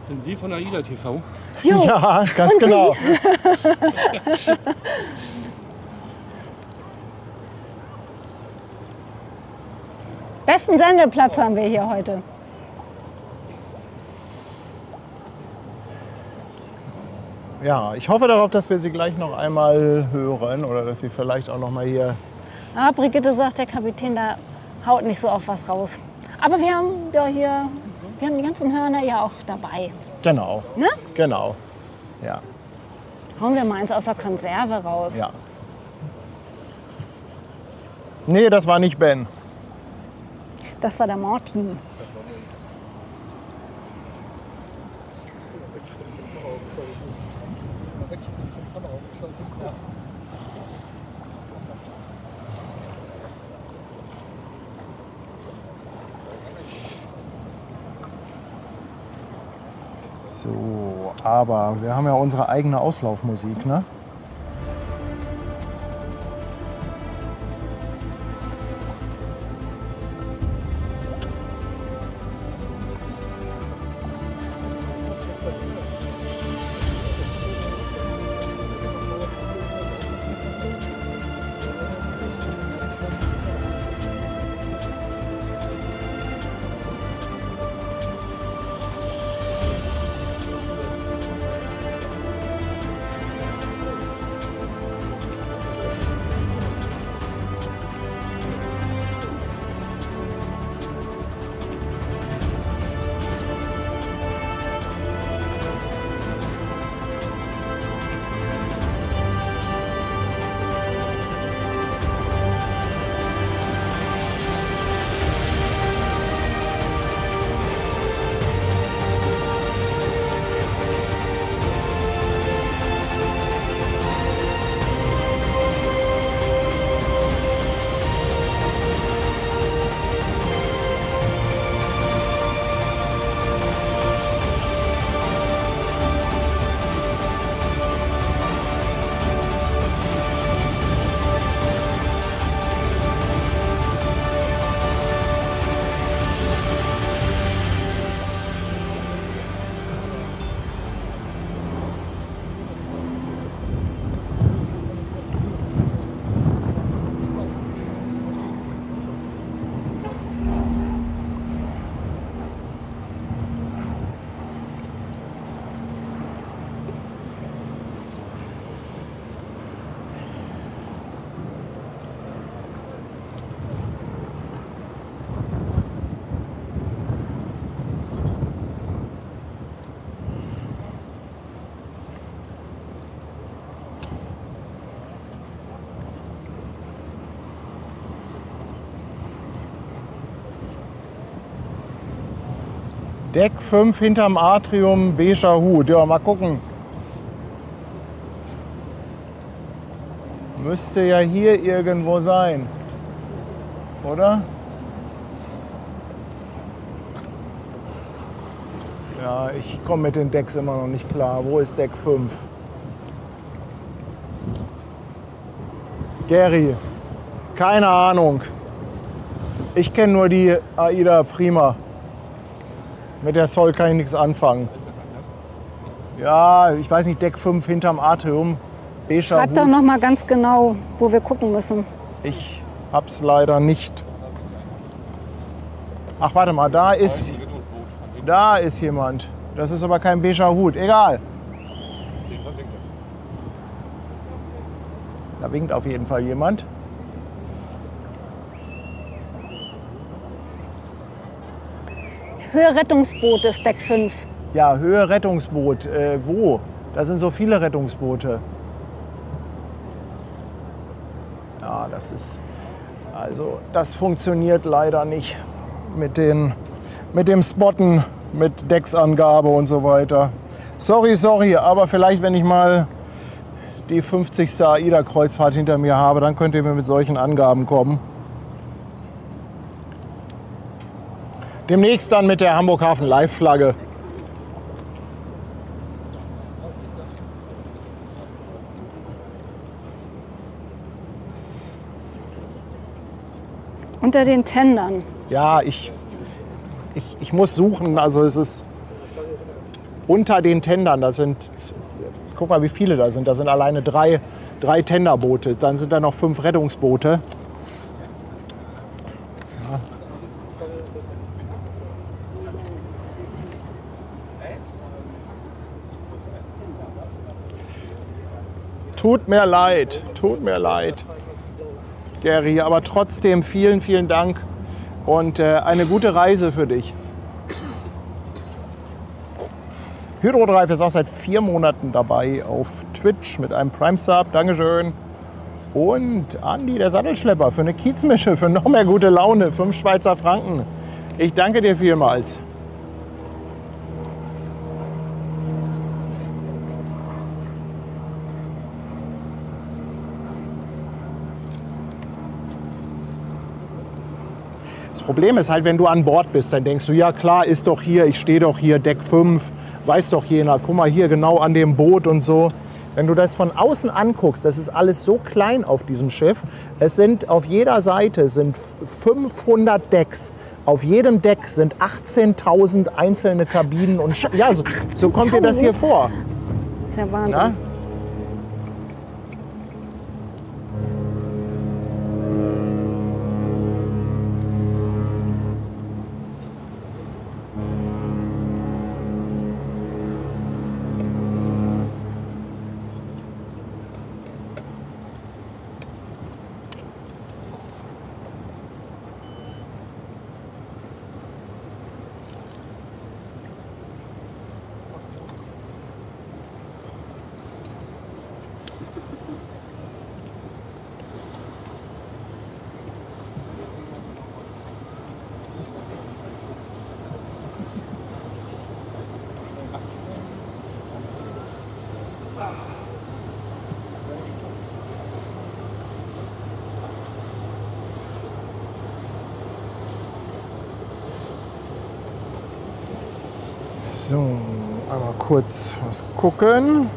Sind Sie von AIDA TV? Jo, Ja, ganz genau. besten Sendeplatz haben wir hier heute. Ja, ich hoffe darauf, dass wir Sie gleich noch einmal hören oder dass Sie vielleicht auch noch mal hier. Ah, Brigitte sagt, der Kapitän, da haut nicht so oft was raus. Aber wir haben ja hier, wir haben die ganzen Hörner ja auch dabei. Genau. Ne? Genau. Ja. Hauen wir mal eins aus der Konserve raus. Ja. Nee, das war nicht Ben. Das war der Martin. So, aber wir haben ja unsere eigene Auslaufmusik, ne? Deck 5 hinterm Atrium, beiger Hut. Ja, mal gucken. Müsste ja hier irgendwo sein, oder? Ja, ich komme mit den Decks immer noch nicht klar. Wo ist Deck 5? Gary, keine Ahnung. Ich kenne nur die Aida Prima. Mit der Sol kann ich nichts anfangen. Ja, ich weiß nicht, Deck 5 hinterm Atrium. Schreib doch noch mal ganz genau, wo wir gucken müssen. Ich hab's leider nicht. Ach, warte mal, da ist jemand. Das ist aber kein beiger Hut. Egal. Da winkt auf jeden Fall jemand. Höhe Rettungsboot ist Deck 5. Ja, Höhe Rettungsboot. Wo? Da sind so viele Rettungsboote. Ja, das funktioniert leider nicht mit dem Spotten, mit Decksangabe und so weiter. Sorry, aber vielleicht, wenn ich mal die 50. AIDA-Kreuzfahrt hinter mir habe, dann könnt ihr mir mit solchen Angaben kommen. Demnächst dann mit der Hamburg Hafen Live-Flagge. Unter den Tendern. Ja, ich muss suchen. Also es ist unter den Tendern. Das sind, guck mal, wie viele da sind. Da sind alleine drei Tenderboote. Dann sind da noch 5 Rettungsboote. Ja. Tut mir leid, Gary, aber trotzdem vielen, vielen Dank und eine gute Reise für dich. Hydrodrive ist auch seit 4 Monaten dabei auf Twitch mit einem Prime-Sub, Dankeschön. Und Andi, der Sattelschlepper, für eine Kiezmische, für noch mehr gute Laune, 5 Schweizer Franken. Ich danke dir vielmals. Das Problem ist halt, wenn du an Bord bist, dann denkst du, ja klar, ist doch hier, ich stehe doch hier, Deck 5, weiß doch jener, guck mal hier genau an dem Boot und so. Wenn du das von außen anguckst, das ist alles so klein auf diesem Schiff. Es sind auf jeder Seite sind 500 Decks. Auf jedem Deck sind 18.000 einzelne Kabinen und ja, so kommt dir das hier vor. Das ist ja Wahnsinn. Na? So, einmal kurz was gucken.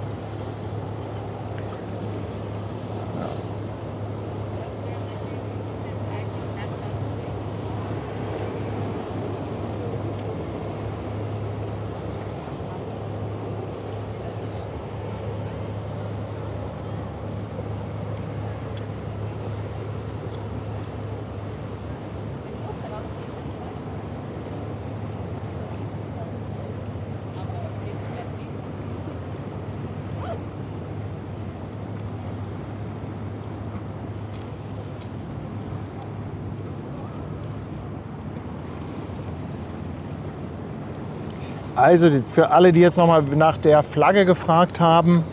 Also für alle, die jetzt noch mal nach der Flagge gefragt haben,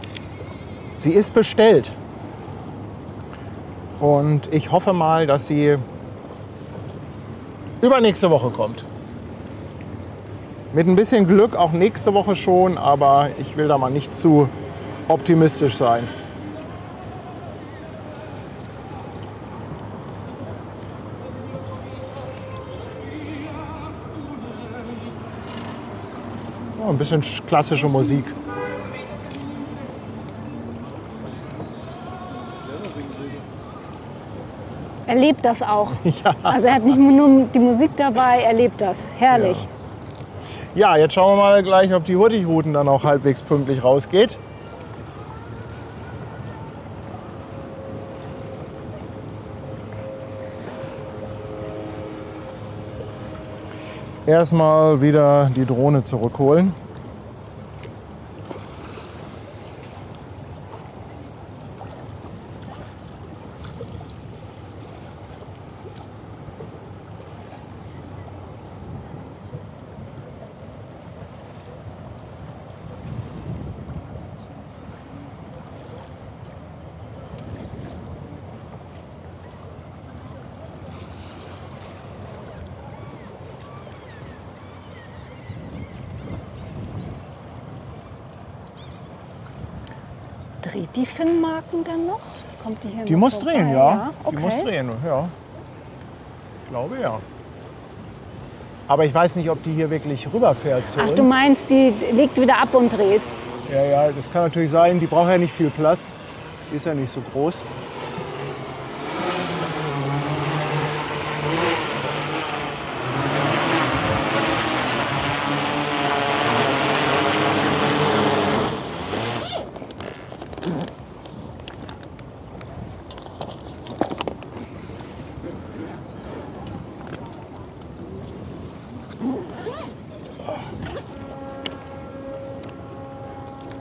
sie ist bestellt. Und ich hoffe mal, dass sie übernächste Woche kommt. Mit ein bisschen Glück auch nächste Woche schon, aber ich will da mal nicht zu optimistisch sein. Oh, ein bisschen klassische Musik. Er lebt das auch. Ja. Also er hat nicht nur die Musik dabei, er lebt das. Herrlich. Ja, jetzt schauen wir mal gleich, ob die Hurtigruten dann auch halbwegs pünktlich rausgeht. Erstmal wieder die Drohne zurückholen. Dreht die Finnmarken dann noch? Kommt die hier Die noch muss vorbei? drehen, ja. Okay. Die muss drehen, ja. Ich glaube ja. Aber ich weiß nicht, ob die hier wirklich rüberfährt zu Ach, uns. du meinst, die legt wieder ab und dreht? Ja, ja, das kann natürlich sein. Die braucht ja nicht viel Platz. Die ist ja nicht so groß.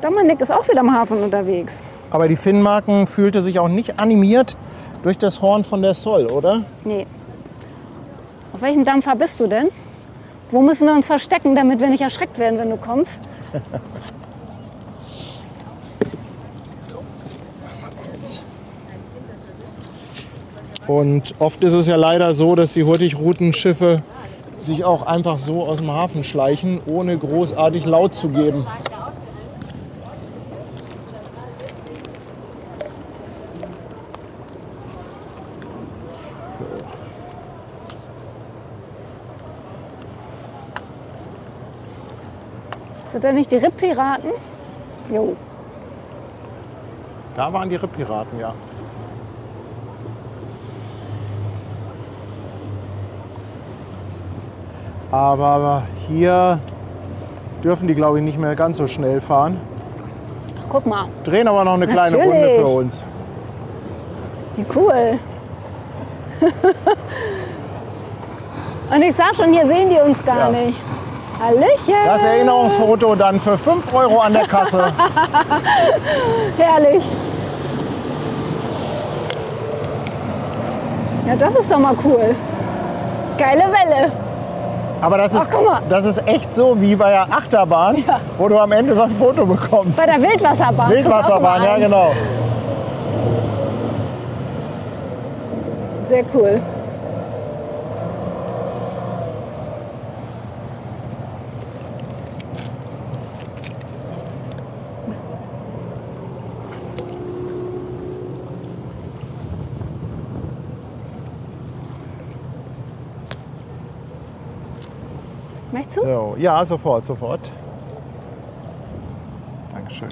Dominik ist auch wieder am Hafen unterwegs. Aber die Finnmarken fühlte sich auch nicht animiert durch das Horn von der Sol, oder? Nee. Auf welchem Dampfer bist du denn? Wo müssen wir uns verstecken, damit wir nicht erschreckt werden, wenn du kommst? Und oft ist es ja leider so, dass die Hurtigroutenschiffe sich auch einfach so aus dem Hafen schleichen, ohne großartig laut zu geben. Sind da nicht die Ripppiraten? Jo. Da waren die Ripppiraten, ja. Aber hier dürfen die, glaube ich, nicht mehr ganz so schnell fahren. Ach, guck mal. Drehen aber noch eine kleine Natürlich. Runde für uns. Wie cool. Und ich sag schon, hier sehen die uns gar Ja. nicht. Hallöchen. Das Erinnerungsfoto dann für 5 € an der Kasse. Herrlich. Ja, das ist doch mal cool. Geile Welle. Aber das Ach, ist, guck mal. das ist echt so wie bei der Achterbahn, wo du am Ende so ein Foto bekommst. Bei der Wildwasserbahn. Wildwasserbahn, ja genau. Sehr cool. Möchtest du? So, ja, sofort, sofort. Dankeschön.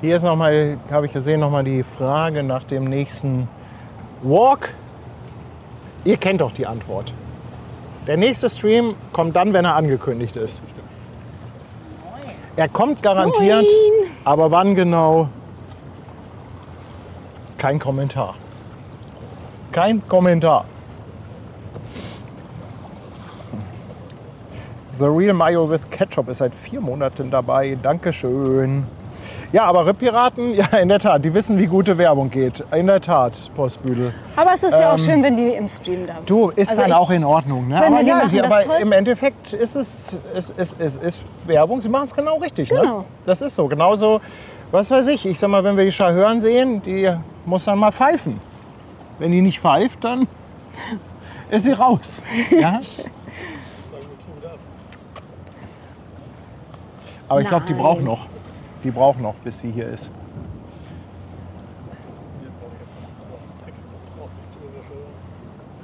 Hier ist nochmal, habe ich gesehen, nochmal die Frage nach dem nächsten Walk. Ihr kennt doch die Antwort. Der nächste Stream kommt dann, wenn er angekündigt ist. Er kommt garantiert, Moin. aber wann genau? Kein Kommentar. Kein Kommentar. The Real Mayo with Ketchup ist seit 4 Monaten dabei. Dankeschön. Ja, aber Rip-Piraten, ja, in der Tat, die wissen, wie gute Werbung geht. In der Tat, Postbüdel. Aber es ist ja auch schön, wenn die im Stream da sind. Du, ist Also dann ich auch in Ordnung. Ne? finde, Aber, die ja, machen das aber toll. im Endeffekt ist es ist Werbung, sie machen es genau richtig. Genau. Ne? Das ist so. Genauso, was weiß ich, ich sag mal, wenn wir die Schahören sehen, die muss dann mal pfeifen. Wenn die nicht pfeift, dann ist sie raus. Ja? Aber ich glaube, die Nein. braucht noch. Die braucht noch, bis sie hier ist.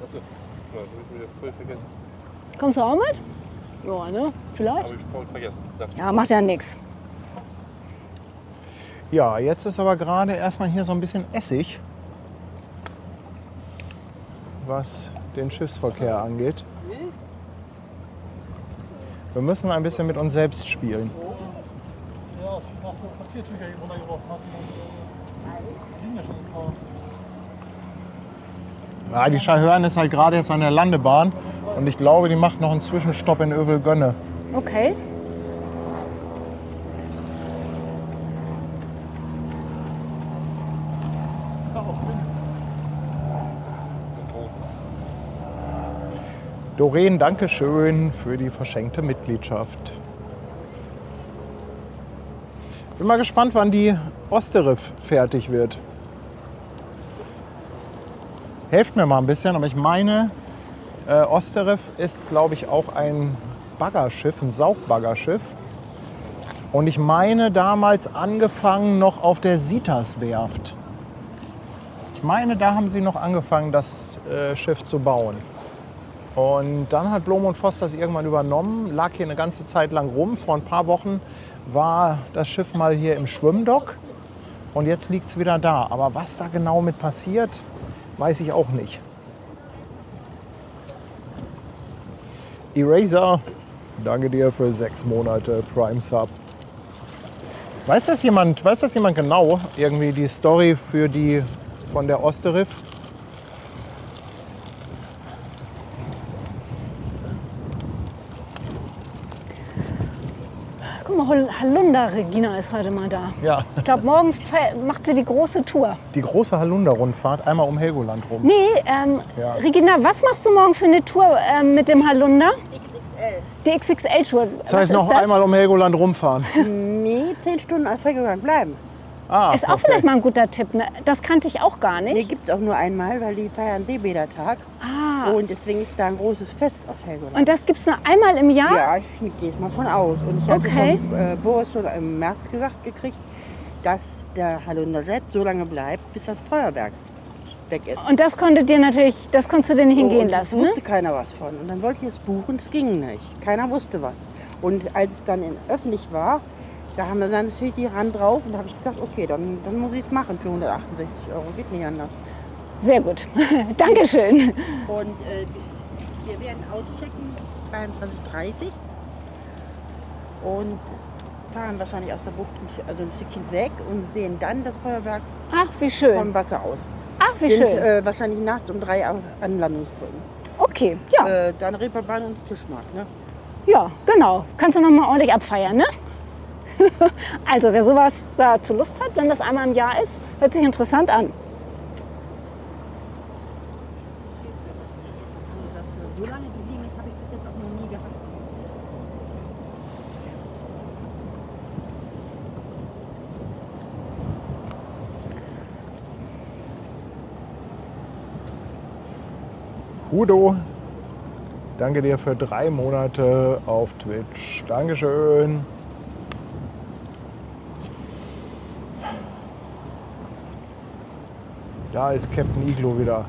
Achso, ja, das hab ich wieder voll vergessen. Kommst du auch mit? Ja, ne? Vielleicht? Habe ich voll vergessen. Ja, macht ja nichts. Ja, jetzt ist aber gerade erstmal hier so ein bisschen Essig, was den Schiffsverkehr angeht. Wir müssen ein bisschen mit uns selbst spielen. Ja, als Papiertücher hier runtergeworfen hat. Die liegen ja schon im Korn. Ja, die Schahören ist halt gerade jetzt an der Landebahn und ich glaube, die macht noch einen Zwischenstopp in Övelgönne. Okay. Ja, auch Wind. Doreen, danke schön für die verschenkte Mitgliedschaft. Bin mal gespannt, wann die Osterriff fertig wird. Helft mir mal ein bisschen, aber ich meine, Osterriff ist, glaube ich, auch ein Baggerschiff, ein Saugbaggerschiff. Und ich meine, damals angefangen noch auf der Sitas-Werft. Ich meine, da haben sie noch angefangen, das Schiff zu bauen. Und dann hat Blom und Voss das irgendwann übernommen, lag hier eine ganze Zeit lang rum. Vor ein paar Wochen war das Schiff mal hier im Schwimmdock und jetzt liegt es wieder da. Aber was da genau mit passiert, weiß ich auch nicht. Eraser, danke dir für 6 Monate Prime Sub. Weiß das jemand genau, irgendwie die Story von der Osterriff? Guck mal, Halunda Regina ist heute mal da. Ja, Ich glaube, morgen macht sie die große Tour. die große Halunda-Rundfahrt, einmal um Helgoland rum. Nee, Ja. Regina, was machst du morgen für eine Tour mit dem Halunda? XXL. Die XXL-Tour. Das heißt, noch einmal um Helgoland rumfahren. Nee, 10 Stunden auf Helgoland bleiben. Ah, Ist auch okay. vielleicht mal ein guter Tipp. Ne? Das kannte ich auch gar Nee, nicht. gibt es auch nur einmal, weil die feiern Seebädertag. Ah, Und deswegen ist da ein großes Fest auf Helgoland. und das gibt es nur einmal im Jahr? Ja, ich gehe mal von aus. Und ich hatte Okay. von Boris schon im März gesagt gekriegt, dass der Hallunder Jet so lange bleibt, bis das Feuerwerk weg ist. Und das konntest du dir nicht hingehen Und es lassen, ne? wusste keiner was von. Und dann wollte ich es buchen, es ging nicht. Keiner wusste was. Und als es dann öffentlich war, da haben wir dann natürlich die Hand drauf und da habe ich gesagt, okay, dann muss ich es machen für 168 €. Geht nicht anders. Sehr gut. Dankeschön. Und wir werden auschecken 22:30 und fahren wahrscheinlich aus der Bucht ein Stückchen weg und sehen dann das Feuerwerk Ach, wie schön. vom Wasser aus. Ach, wie Sind schön. wahrscheinlich nachts um 3 an Landungsbrücken. Okay, ja. Dann Reeperbahn und Fischmarkt. Ne? Ja, genau. Kannst du noch mal ordentlich abfeiern, ne? Also, wer sowas dazu Lust hat, wenn das einmal im Jahr ist, hört sich interessant an. Dass so lange geblieben ist, habe ich bis jetzt auch noch nie gehabt. Udo, danke dir für 3 Monate auf Twitch. Dankeschön. Da ist Captain Iglo wieder.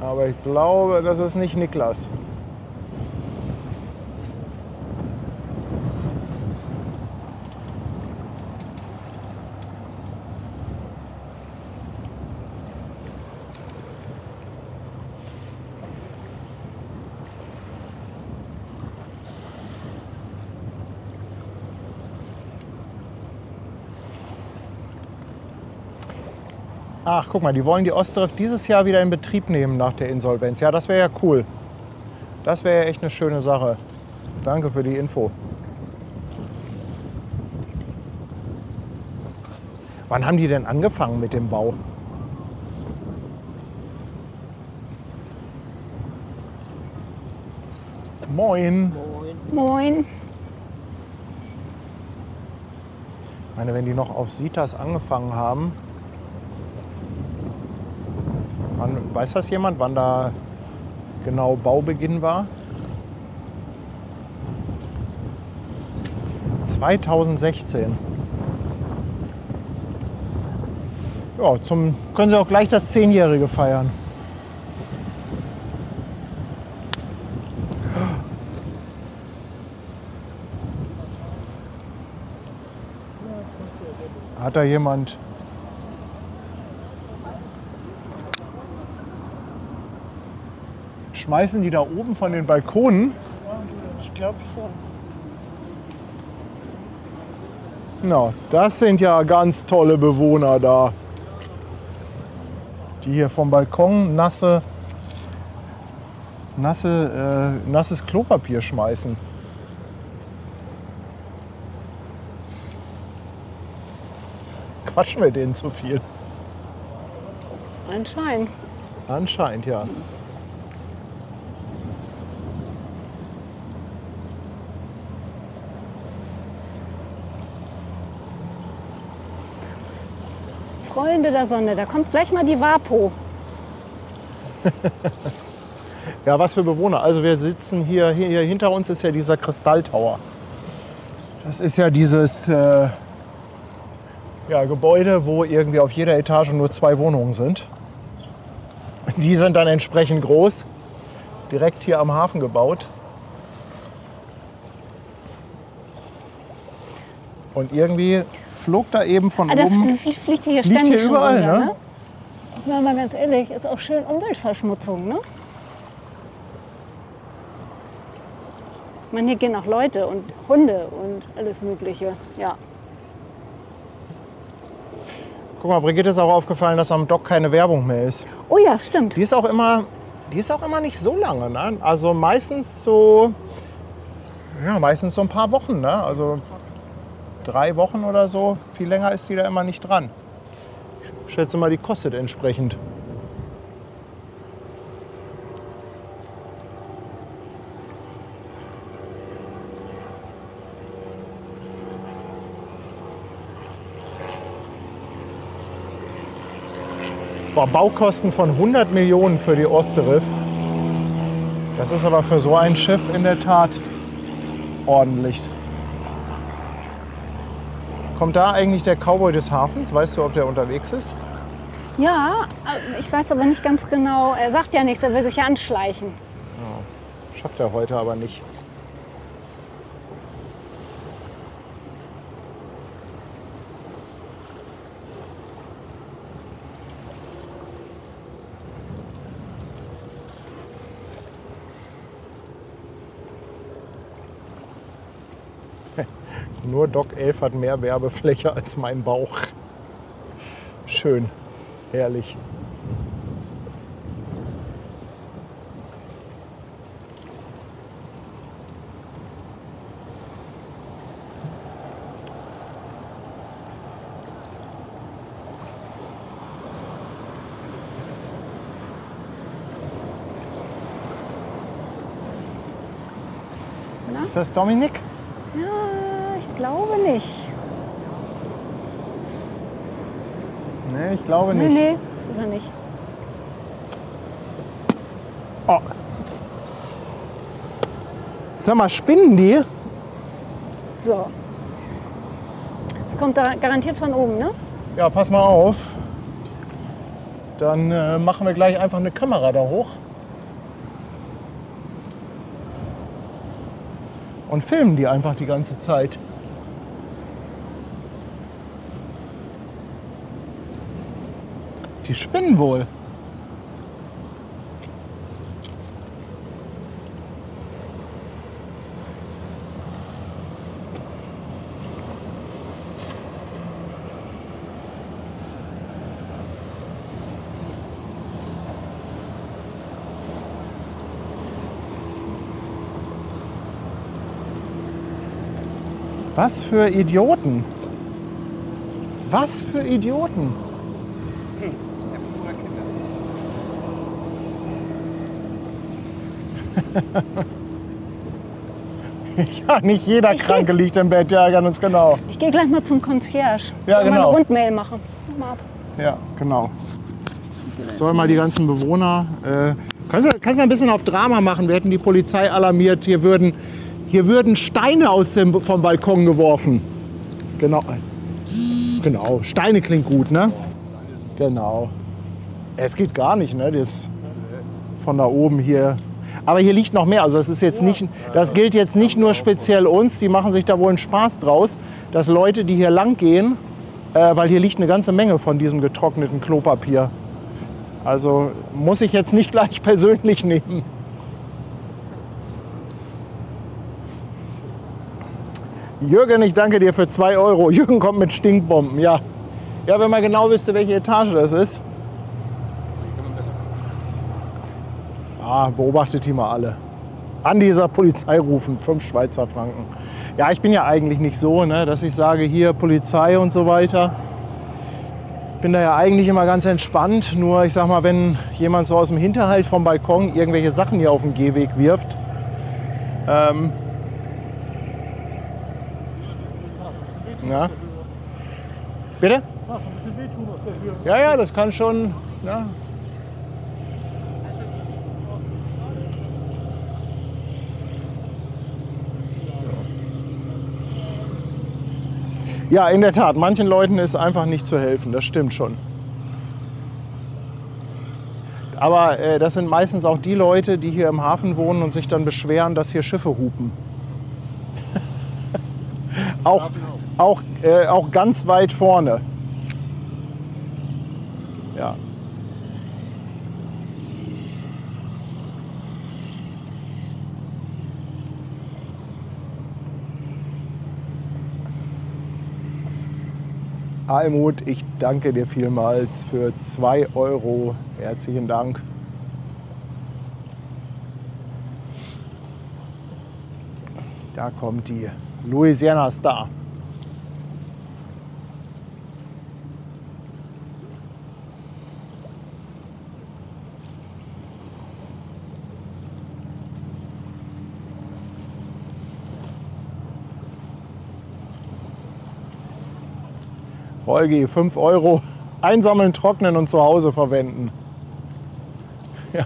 Aber ich glaube, das ist nicht Niklas. Ach, guck mal, die wollen die Osterriff dieses Jahr wieder in Betrieb nehmen nach der Insolvenz. Ja, das wäre ja cool. Das wäre ja echt eine schöne Sache. Danke für die Info. Wann haben die denn angefangen mit dem Bau? Moin. Moin. Ich meine, wenn die noch auf Sitas angefangen haben, weiß das jemand, wann da genau Baubeginn war? 2016. Ja, können Sie auch gleich das 10-Jährige feiern. Hat da jemand? Schmeißen die da oben von den Balkonen? Ich glaube schon. Na, das sind ja ganz tolle Bewohner da. Die hier vom Balkon nasses Klopapier schmeißen. Quatschen wir denen zu viel? Anscheinend. Anscheinend, ja. Freunde der Sonne, da kommt gleich mal die WAPO. Ja, was für Bewohner. Also wir sitzen hier hinter uns ist ja dieser Kristalltower. Das ist ja dieses Gebäude, wo irgendwie auf jeder Etage nur 2 Wohnungen sind. Die sind dann entsprechend groß, direkt hier am Hafen gebaut. Und irgendwie flog da eben von Das oben. fliegt hier Fliegt ständig hier überall, schon runter, ne? Wenn man mal ganz ehrlich, ist auch schön Umweltverschmutzung, ne? Ich meine, hier gehen auch Leute und Hunde und alles Mögliche, ja. Guck mal, Brigitte ist auch aufgefallen, dass am Dock keine Werbung mehr ist. Oh ja, stimmt. Die ist auch immer nicht so lange, ne? Also meistens so ein paar Wochen, ne? Also 3 Wochen oder so. Viel länger ist die da immer nicht dran. Ich schätze mal, die kostet entsprechend. Boah, Baukosten von 100 Millionen für die Osterriff. Das ist aber für so ein Schiff in der Tat ordentlich. Kommt da eigentlich der Cowboy des Hafens? Weißt du, ob der unterwegs ist? Ja, ich weiß aber nicht ganz genau. Er sagt ja nichts, er will sich ja anschleichen. Schafft er heute aber nicht. Nur Dock 11 hat mehr Werbefläche als mein Bauch. Schön, herrlich. Na? Ist das Dominik? Ja, ich glaube nicht. Nee, ich glaube Nee, nicht. nee, das ist er nicht. Oh. Sag mal, spinnen die? So. Das kommt da garantiert von oben, ne? Ja, pass mal auf. Dann machen wir gleich einfach eine Kamera da hoch. Und filmen die einfach die ganze Zeit. Die spinnen wohl. Was für Idioten. Was für Idioten. Ja, nicht jeder Kranke liegt im Bett, ja, ganz genau. Ich gehe gleich mal zum Concierge. Ja, Soll mal genau. eine Rundmail machen. Mach mal ab. Ja, genau. Sollen mal die ganzen Bewohner. Kannst du ein bisschen auf Drama machen? Wir hätten die Polizei alarmiert. Hier würden Steine vom Balkon geworfen. Genau. Genau. Steine klingt gut, ne? Genau. Es geht gar nicht, ne? Das von da oben hier. Aber hier liegt noch mehr. Also das ist jetzt nicht, das gilt jetzt nicht nur speziell uns. Die machen sich da wohl einen Spaß draus, dass Leute, die hier lang gehen, weil hier liegt eine ganze Menge von diesem getrockneten Klopapier. Also muss ich jetzt nicht gleich persönlich nehmen. Jürgen, ich danke dir für 2 Euro. Jürgen kommt mit Stinkbomben, ja. Ja, wenn man genau wüsste, welche Etage das ist. Ah, beobachtet die mal alle. An dieser Polizei rufen, 5 Schweizer Franken. Ja, ich bin ja eigentlich nicht so, ne, dass ich sage, hier Polizei und so weiter. Bin da ja eigentlich immer ganz entspannt. Nur ich sag mal, wenn jemand so aus dem Hinterhalt vom Balkon irgendwelche Sachen hier auf den Gehweg wirft, ja. Bitte? Kann schon ein bisschen wehtun aus der Höhe. Ja, ja, das kann schon. Ja. Ja, in der Tat, manchen Leuten ist einfach nicht zu helfen, das stimmt schon. Aber das sind meistens auch die Leute, die hier im Hafen wohnen und sich dann beschweren, dass hier Schiffe hupen. Auch ganz weit vorne. Ja. Almut, ich danke dir vielmals für 2 Euro. Herzlichen Dank. Da kommt die Louisiana Star. Holgi, 5 Euro. Einsammeln, trocknen und zu Hause verwenden. Ja.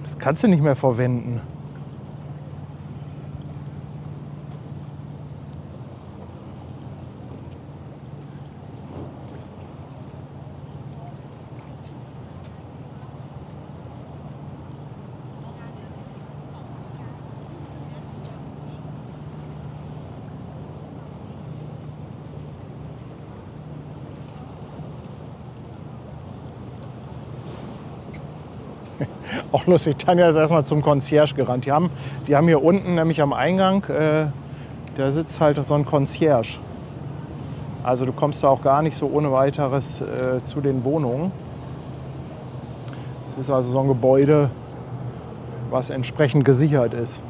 Das kannst du nicht mehr verwenden. Auch lustig, Tanja ist erstmal zum Concierge gerannt. Die haben hier unten, nämlich am Eingang, da sitzt halt so ein Concierge. Also du kommst da auch gar nicht so ohne weiteres zu den Wohnungen. Es ist also so ein Gebäude, was entsprechend gesichert ist.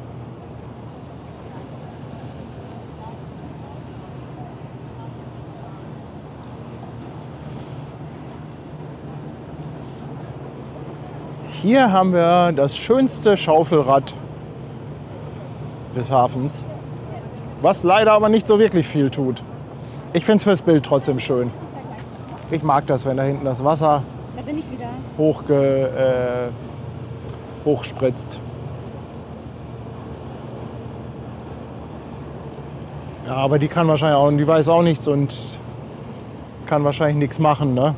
Hier haben wir das schönste Schaufelrad des Hafens, was leider aber nicht so wirklich viel tut. Ich finde es fürs Bild trotzdem schön. Ich mag das, wenn da hinten das Wasser Da bin ich wieder. hochspritzt. Ja, aber die kann wahrscheinlich auch, die weiß auch nichts und kann wahrscheinlich nichts machen, ne?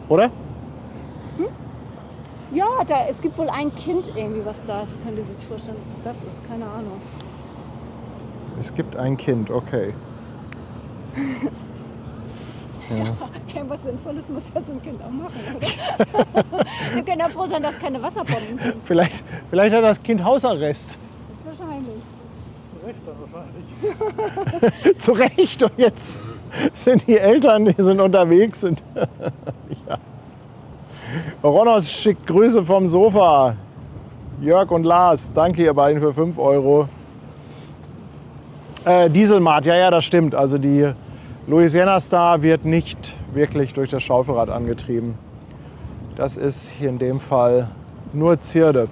Oder? Ja, es gibt wohl ein Kind irgendwie, was da ist. Könnt ihr sich vorstellen, dass es das ist? Keine Ahnung. Es gibt ein Kind, okay. Ja. Irgendwas Sinnvolles muss ja so ein Kind auch machen, oder? Wir können ja froh sein, dass keine Wasserbomben sind. Vielleicht hat das Kind Hausarrest. Das ist wahrscheinlich. Zu Recht dann wahrscheinlich. Zu Recht. Und jetzt sind die Eltern, die sind unterwegs. Und ja. Ronos schickt Grüße vom Sofa. Jörg und Lars, danke ihr beiden für 5 Euro. Dieselmat, ja, das stimmt. Also die Louisiana Star wird nicht wirklich durch das Schaufelrad angetrieben. Das ist hier in dem Fall nur Zierde.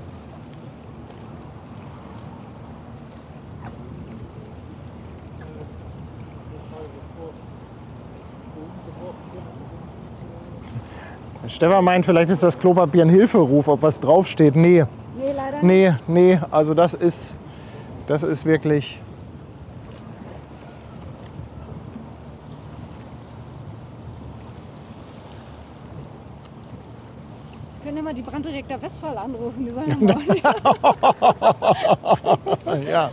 Stefan meint, vielleicht ist das Klopapier ein Hilferuf, ob was draufsteht. Nee. Nee, leider nicht. Nee, also das ist wirklich... Wir können ja mal die Branddirektor Westphal anrufen, die sollen mal, Ja,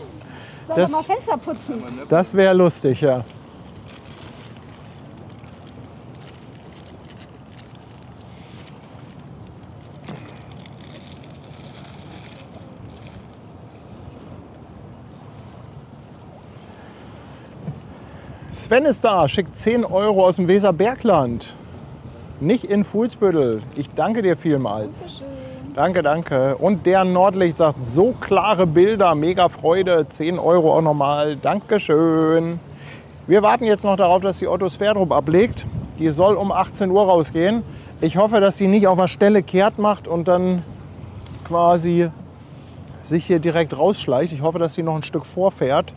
sollen mal Fenster putzen. das wäre lustig, ja. Sven ist da, schickt 10 Euro aus dem Weserbergland. Nicht in Fuhlsbüttel. Ich danke dir vielmals. Danke, danke. Und der Nordlicht sagt, so klare Bilder, mega Freude. 10 Euro auch nochmal. Dankeschön. Wir warten jetzt noch darauf, dass die Otto Sverdrup ablegt. Die soll um 18 Uhr rausgehen. Ich hoffe, dass sie nicht auf der Stelle kehrt macht und dann quasi sich hier direkt rausschleicht. Ich hoffe, dass sie noch ein Stück vorfährt.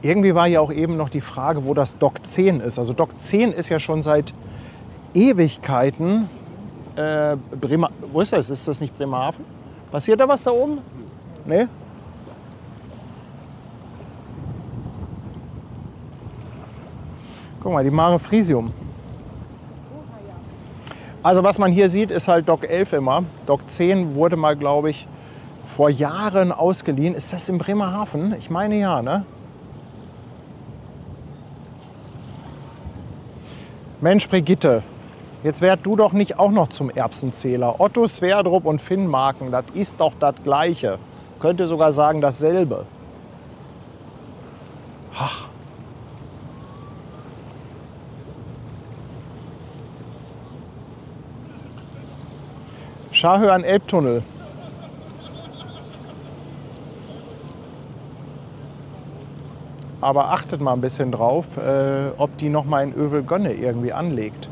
Irgendwie war ja auch eben noch die Frage, wo das Dock 10 ist. Also Dock 10 ist ja schon seit Ewigkeiten wo ist das? Ist das nicht Bremerhaven? Passiert da was da oben? Nee? Guck mal, die Mare Frisium. Also was man hier sieht, ist halt Dock 11 immer. Dock 10 wurde mal, glaube ich, vor Jahren ausgeliehen. Ist das in Bremerhaven? Ich meine ja, ne? Mensch, Brigitte, jetzt werd du doch nicht auch noch zum Erbsenzähler. Otto Sverdrup und Finnmarken, das ist doch das Gleiche. Könnte sogar sagen dasselbe. Ach. Scharhörn-Elbtunnel. Aber achtet mal ein bisschen drauf, ob die noch mal in Övelgönne irgendwie anlegt.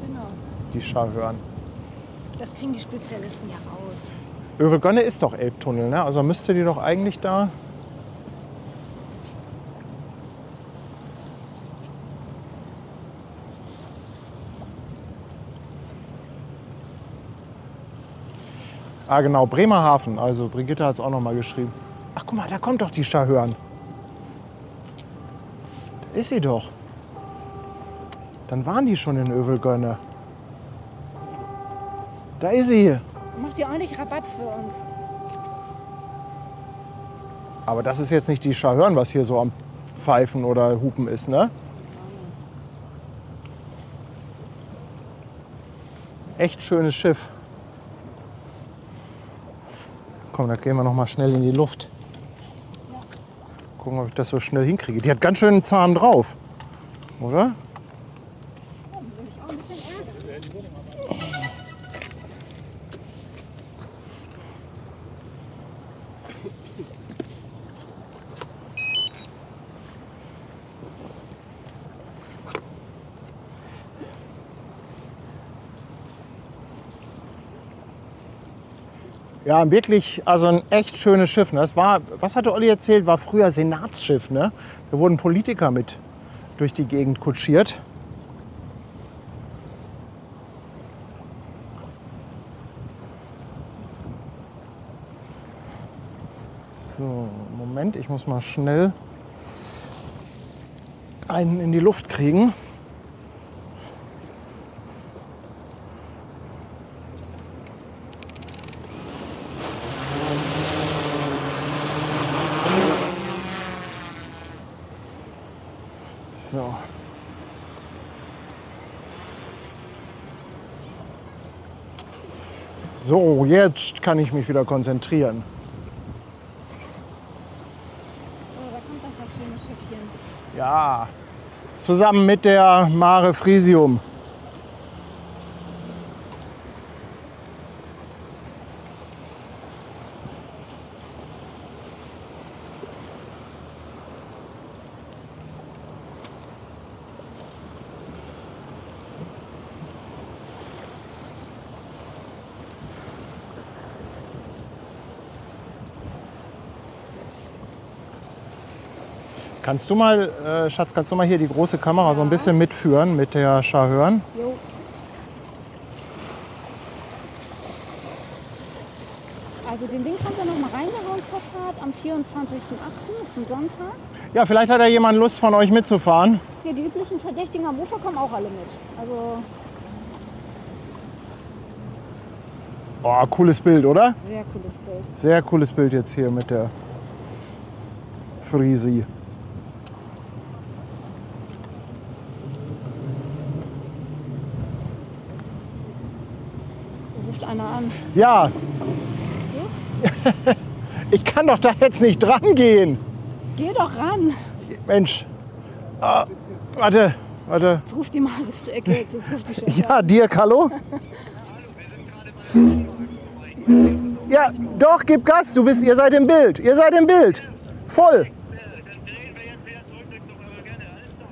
Genau. Die Scharhörn. Das kriegen die Spezialisten ja raus. Övelgönne ist doch Elbtunnel, ne? Also müsste die doch eigentlich da... Ah genau, Bremerhaven. Also Brigitte hat es auch noch mal geschrieben. Ach guck mal, da kommt doch die Scharhörn. Da ist sie doch. Dann waren die schon in Övelgönne. Da ist sie. Macht ihr auch nicht Rabatz für uns? Aber das ist jetzt nicht die Scharhörn, was hier so am Pfeifen oder Hupen ist, ne? Echt schönes Schiff. Komm, da gehen wir noch mal schnell in die Luft. Gucken, ob ich das so schnell hinkriege. Die hat ganz schön einen Zahn drauf, oder? Ja, wirklich, also ein echt schönes Schiff. Ne? Das war, was hatte Olli erzählt, war früher Senatsschiff. Ne? Da wurden Politiker mit durch die Gegend kutschiert. So, Moment, ich muss mal schnell einen in die Luft kriegen. So. So, jetzt kann ich mich wieder konzentrieren. Oh, da kommt das schöne Schiffchen. Ja, zusammen mit der Mare Frisium. Kannst du mal, Schatz, kannst du mal hier die große Kamera so ein bisschen mitführen mit der Charhörn? Jo. Also den Ding kommt ja noch mal reingehauen zur Fahrt am 24.08., ist ein Sonntag. Ja, vielleicht hat ja jemand Lust von euch mitzufahren. Hier, die üblichen Verdächtigen am Ufer kommen auch alle mit. Also Oh, cooles Bild, oder? sehr cooles Bild. Sehr cooles Bild jetzt hier mit der Frisi. Da ruft einer an. Ja. Ich kann doch da jetzt nicht dran gehen. Geh doch ran. Mensch. Ah, warte. Jetzt ruft die mal. Jetzt ruft die schon. Ja, Dirk, hallo? Ja, doch, gib Gas. Ihr seid im Bild. Ihr seid im Bild. Voll.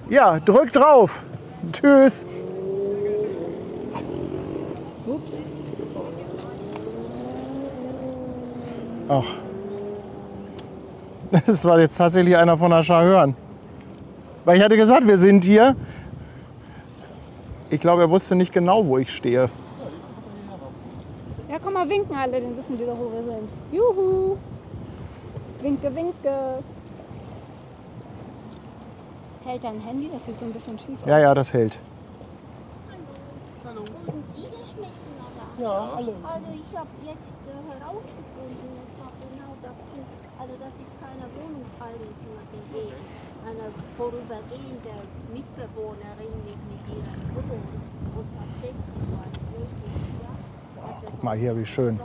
Ja, drück drauf. Tschüss. Ach. Das war jetzt tatsächlich einer von der Charhörn. Weil ich hatte gesagt, wir sind hier. Ich glaube, er wusste nicht genau, wo ich stehe. Ja, komm mal winken alle, dann wissen die doch, wo wir sind. Juhu. Winke, winke. Hält dein Handy? Das sieht so ein bisschen schief aus. Ja, das hält. Wurden Sie geschmissen, oder? Ja, alle. Also ich habe jetzt herausgefunden, es war genau das, also das ist keine Wohnungseigentümer gewesen, eine vorübergehende Mitbewohnerin mit ihrem Sohn. Und tatsächlich war es wirklich, ja. Guck mal hier, wie schön.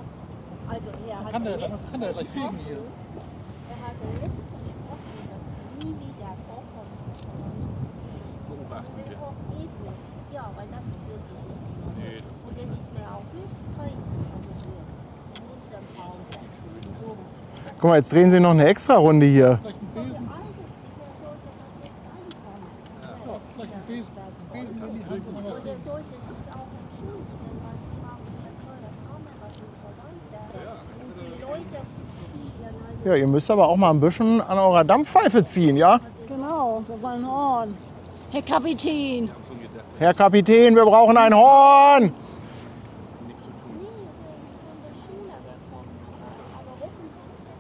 Also er hat Kann der gleich fliegen hier? Er hat letzt versprochen, dass er nie wieder vorkommt. Ja, weil das ist wirklich nicht. Und es ist mir auch höchst peinlich geworden. In unserem Haus. Guck mal, jetzt drehen sie noch eine extra Runde hier. Gleich einen Besen. Ja, gleich einen Besen in die Hand und dann mal Und er fliegen. sollte sich auch entschuldigen, weil sie haben ja tolle Kameras und so weiter. Und die Leute ziehen. Also Ja, ihr müsst aber auch mal ein bisschen an eurer Dampfpfeife ziehen, ja? Genau, wir wollen Horn. Herr Kapitän. Herr Kapitän, wir brauchen ein Horn! Nee, so ist von der Schule gekommen. Aber offensichtlich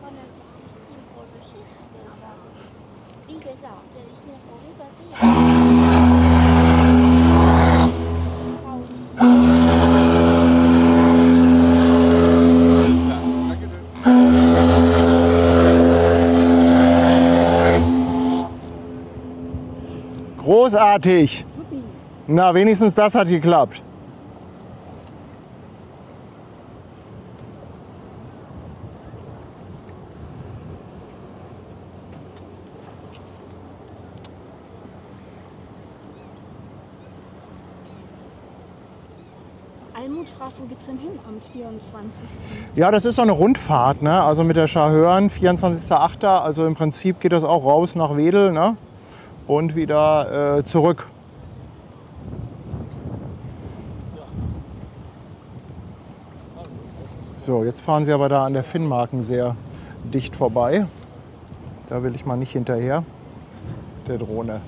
kann er sich nicht sinnvoll beschäftigen. Aber wie gesagt, er ist nur vorübergehend. Großartig! Na, wenigstens das hat geklappt. Almut fragt, wo geht's denn hin am 24.? Ja, das ist so eine Rundfahrt, ne? Also mit der Charhörn, 24.08. Also im Prinzip geht das auch raus nach Wedel, ne? Und wieder zurück. So, jetzt fahren sie aber da an der Finnmarken sehr dicht vorbei. Da will ich mal nicht hinterher, der Drohne.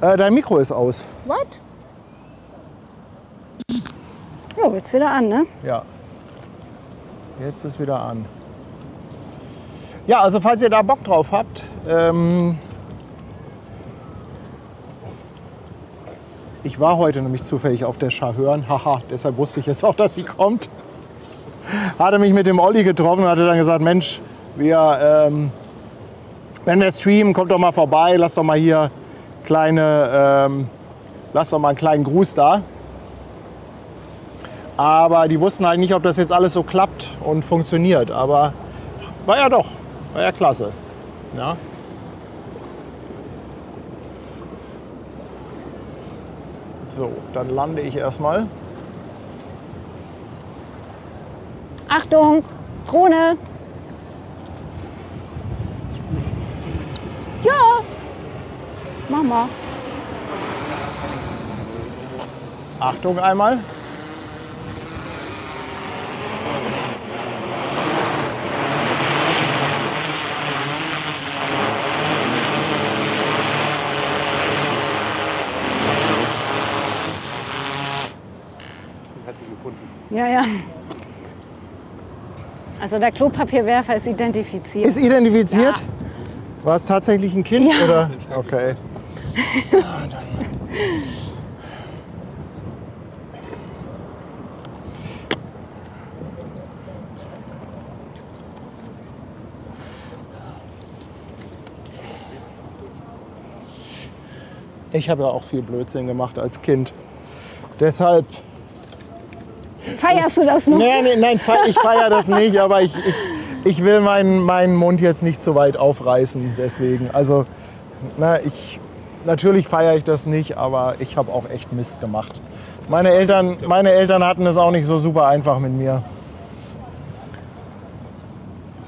Dein Mikro ist aus. What? Jo, jetzt wieder an, ne? Ja. Jetzt ist wieder an. Ja, also falls ihr da Bock drauf habt, ich war heute nämlich zufällig auf der Charhörn, haha, deshalb wusste ich jetzt auch, dass sie kommt. Hatte mich mit dem Olli getroffen und hatte dann gesagt, Mensch, wir Wenn wir streamen, kommt doch mal vorbei, lasst doch mal hier lasst doch mal einen kleinen Gruß da. Aber die wussten halt nicht, ob das jetzt alles so klappt und funktioniert. Aber war ja doch, war ja klasse. Ja. So, dann lande ich erstmal. Achtung, Drohne. Ja. Mama. Achtung einmal. Hat sie gefunden. Ja, ja. Also der Klopapierwerfer ist identifiziert. Ist identifiziert? Ja. War es tatsächlich ein Kind? Ja. Oder? Okay. Ja, dann. Ich habe ja auch viel Blödsinn gemacht als Kind. Deshalb. Feierst du das noch? Nein, ich feiere das nicht, aber ich will meinen Mund jetzt nicht so weit aufreißen. Deswegen. Also, natürlich feiere ich das nicht, aber ich habe auch echt Mist gemacht. Meine Eltern hatten es auch nicht so super einfach mit mir.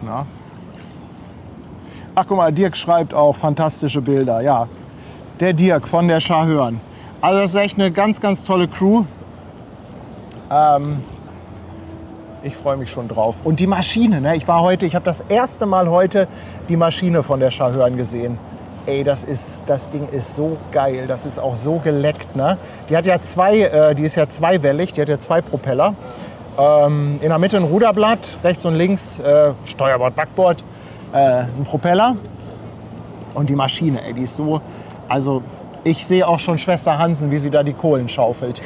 Na? Ach, guck mal, Dirk schreibt auch fantastische Bilder. Ja, der Dirk von der Schahörn. Also das ist echt eine ganz, ganz tolle Crew. Ich freue mich schon drauf. Und die Maschine, ne? Ich habe das erste Mal heute die Maschine von der Schahörn gesehen. Ey, das Ding ist so geil, das ist auch so geleckt, ne? Die hat ja die ist ja zweiwellig, die hat ja zwei Propeller. In der Mitte ein Ruderblatt, rechts und links Steuerbord, Backbord, ein Propeller. Und die Maschine, ey, die ist so, also ich sehe auch schon Schwester Hansen, wie sie da die Kohlen schaufelt.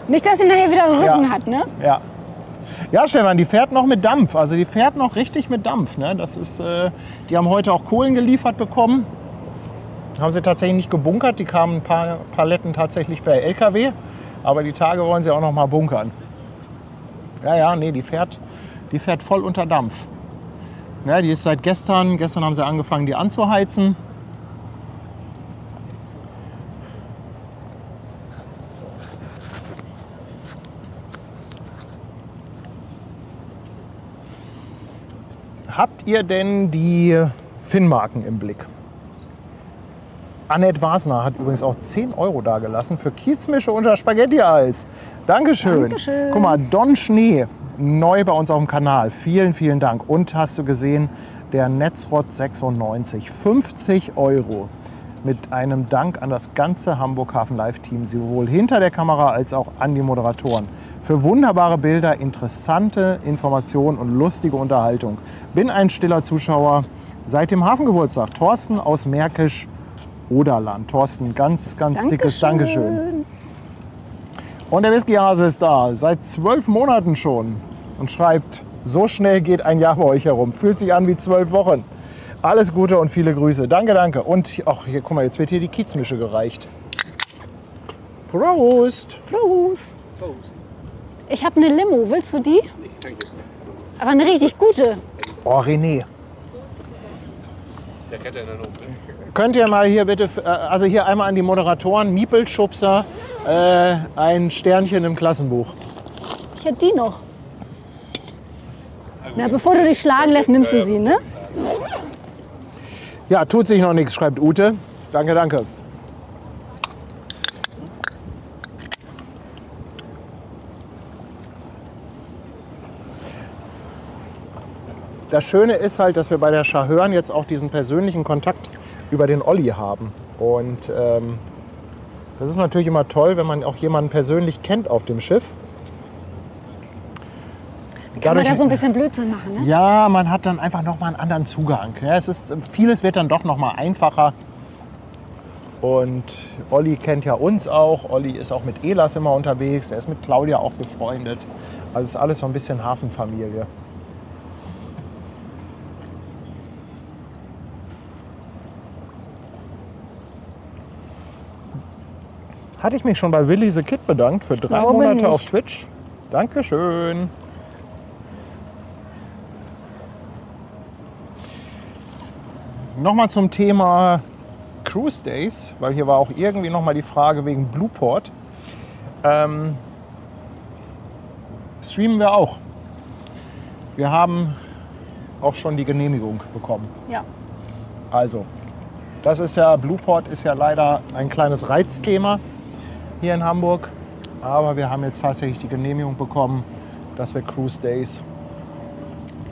Nicht, dass sie nachher wieder Rücken Ja. hat, ne? Ja. Ja, Stefan, die fährt noch mit Dampf. Also die fährt noch richtig mit Dampf. Ne? Das ist, die haben heute auch Kohlen geliefert bekommen. Haben sie tatsächlich nicht gebunkert. Die kamen ein paar Paletten tatsächlich per LKW. Aber die Tage wollen sie auch noch mal bunkern. Ja, nee, die fährt voll unter Dampf. Ja, die ist seit gestern haben sie angefangen, die anzuheizen. Habt ihr denn die Finnmarken im Blick? Annette Wasner hat übrigens auch 10 € dagelassen für Kiezmische und das Spaghetti-Eis. Dankeschön. Dankeschön. Guck mal, Don Schnee, neu bei uns auf dem Kanal. Vielen, vielen Dank. Und hast du gesehen, der Netzrot 96, 50 €. Mit einem Dank an das ganze Hamburg Hafen Live-Team, sowohl hinter der Kamera als auch an die Moderatoren. Für wunderbare Bilder, interessante Informationen und lustige Unterhaltung. Bin ein stiller Zuschauer seit dem Hafengeburtstag. Thorsten aus Märkisch-Oderland. Thorsten, ganz, ganz dickes Dankeschön. Und der Whiskyhase ist da, seit 12 Monaten schon. Und schreibt, so schnell geht ein Jahr bei euch herum. Fühlt sich an wie 12 Wochen. Alles Gute und viele Grüße. Danke, danke. Und ach, hier, guck mal, jetzt wird hier die Kiezmische gereicht. Prost! Prost. Ich habe eine Limo. Willst du die? Danke. Aber eine richtig gute. Oh, René. Der kennt ja dann noch. Könnt ihr mal hier bitte, also hier einmal an die Moderatoren, Miepelschubser, ein Sternchen im Klassenbuch. Ich hätte die noch. Na, bevor du dich schlagen lässt, nimmst du sie, ne? Ja, tut sich noch nichts, schreibt Ute. Danke, danke. Das Schöne ist halt, dass wir bei der Schahörn jetzt auch diesen persönlichen Kontakt über den Olli haben. Und das ist natürlich immer toll, wenn man auch jemanden persönlich kennt auf dem Schiff. Kann man da so ein bisschen Blödsinn machen, ne? Ja, man hat dann einfach noch mal einen anderen Zugang. Ja, vieles wird dann doch noch mal einfacher. Und Olli kennt ja uns auch. Olli ist auch mit Elas immer unterwegs. Er ist mit Claudia auch befreundet. Also ist alles so ein bisschen Hafenfamilie. Hatte ich mich schon bei Willi the Kid bedankt für 3 glaube Monate nicht. auf Twitch? Dankeschön. Nochmal zum Thema Cruise Days, weil hier war auch irgendwie nochmal die Frage wegen Blueport. Streamen wir auch. Wir haben auch schon die Genehmigung bekommen. Ja. Also, das ist ja, Blueport ist ja leider ein kleines Reizthema hier in Hamburg. Aber wir haben jetzt tatsächlich die Genehmigung bekommen, dass wir Cruise Days.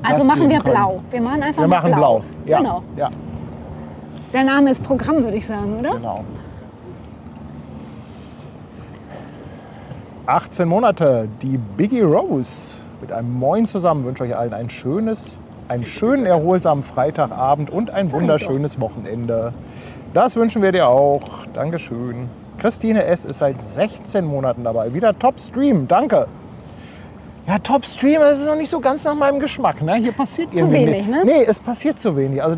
Also Gas machen geben wir können. blau. Wir machen einfach Wir mal machen blau. Ja. Genau. Ja, Der Name ist Programm, würde ich sagen, oder? genau. 18 Monate, die Biggie Rose. Mit einem Moin zusammen wünsche ich euch allen einen schönen, erholsamen Freitagabend und ein wunderschönes Wochenende. Das wünschen wir dir auch. Dankeschön. Christine S. ist seit 16 Monaten dabei. Wieder Top-Stream. Danke. Ja, Top-Stream, das ist noch nicht so ganz nach meinem Geschmack. Ne? Hier passiert irgendwie wenig, nicht. ne? Nee, es passiert zu wenig. Also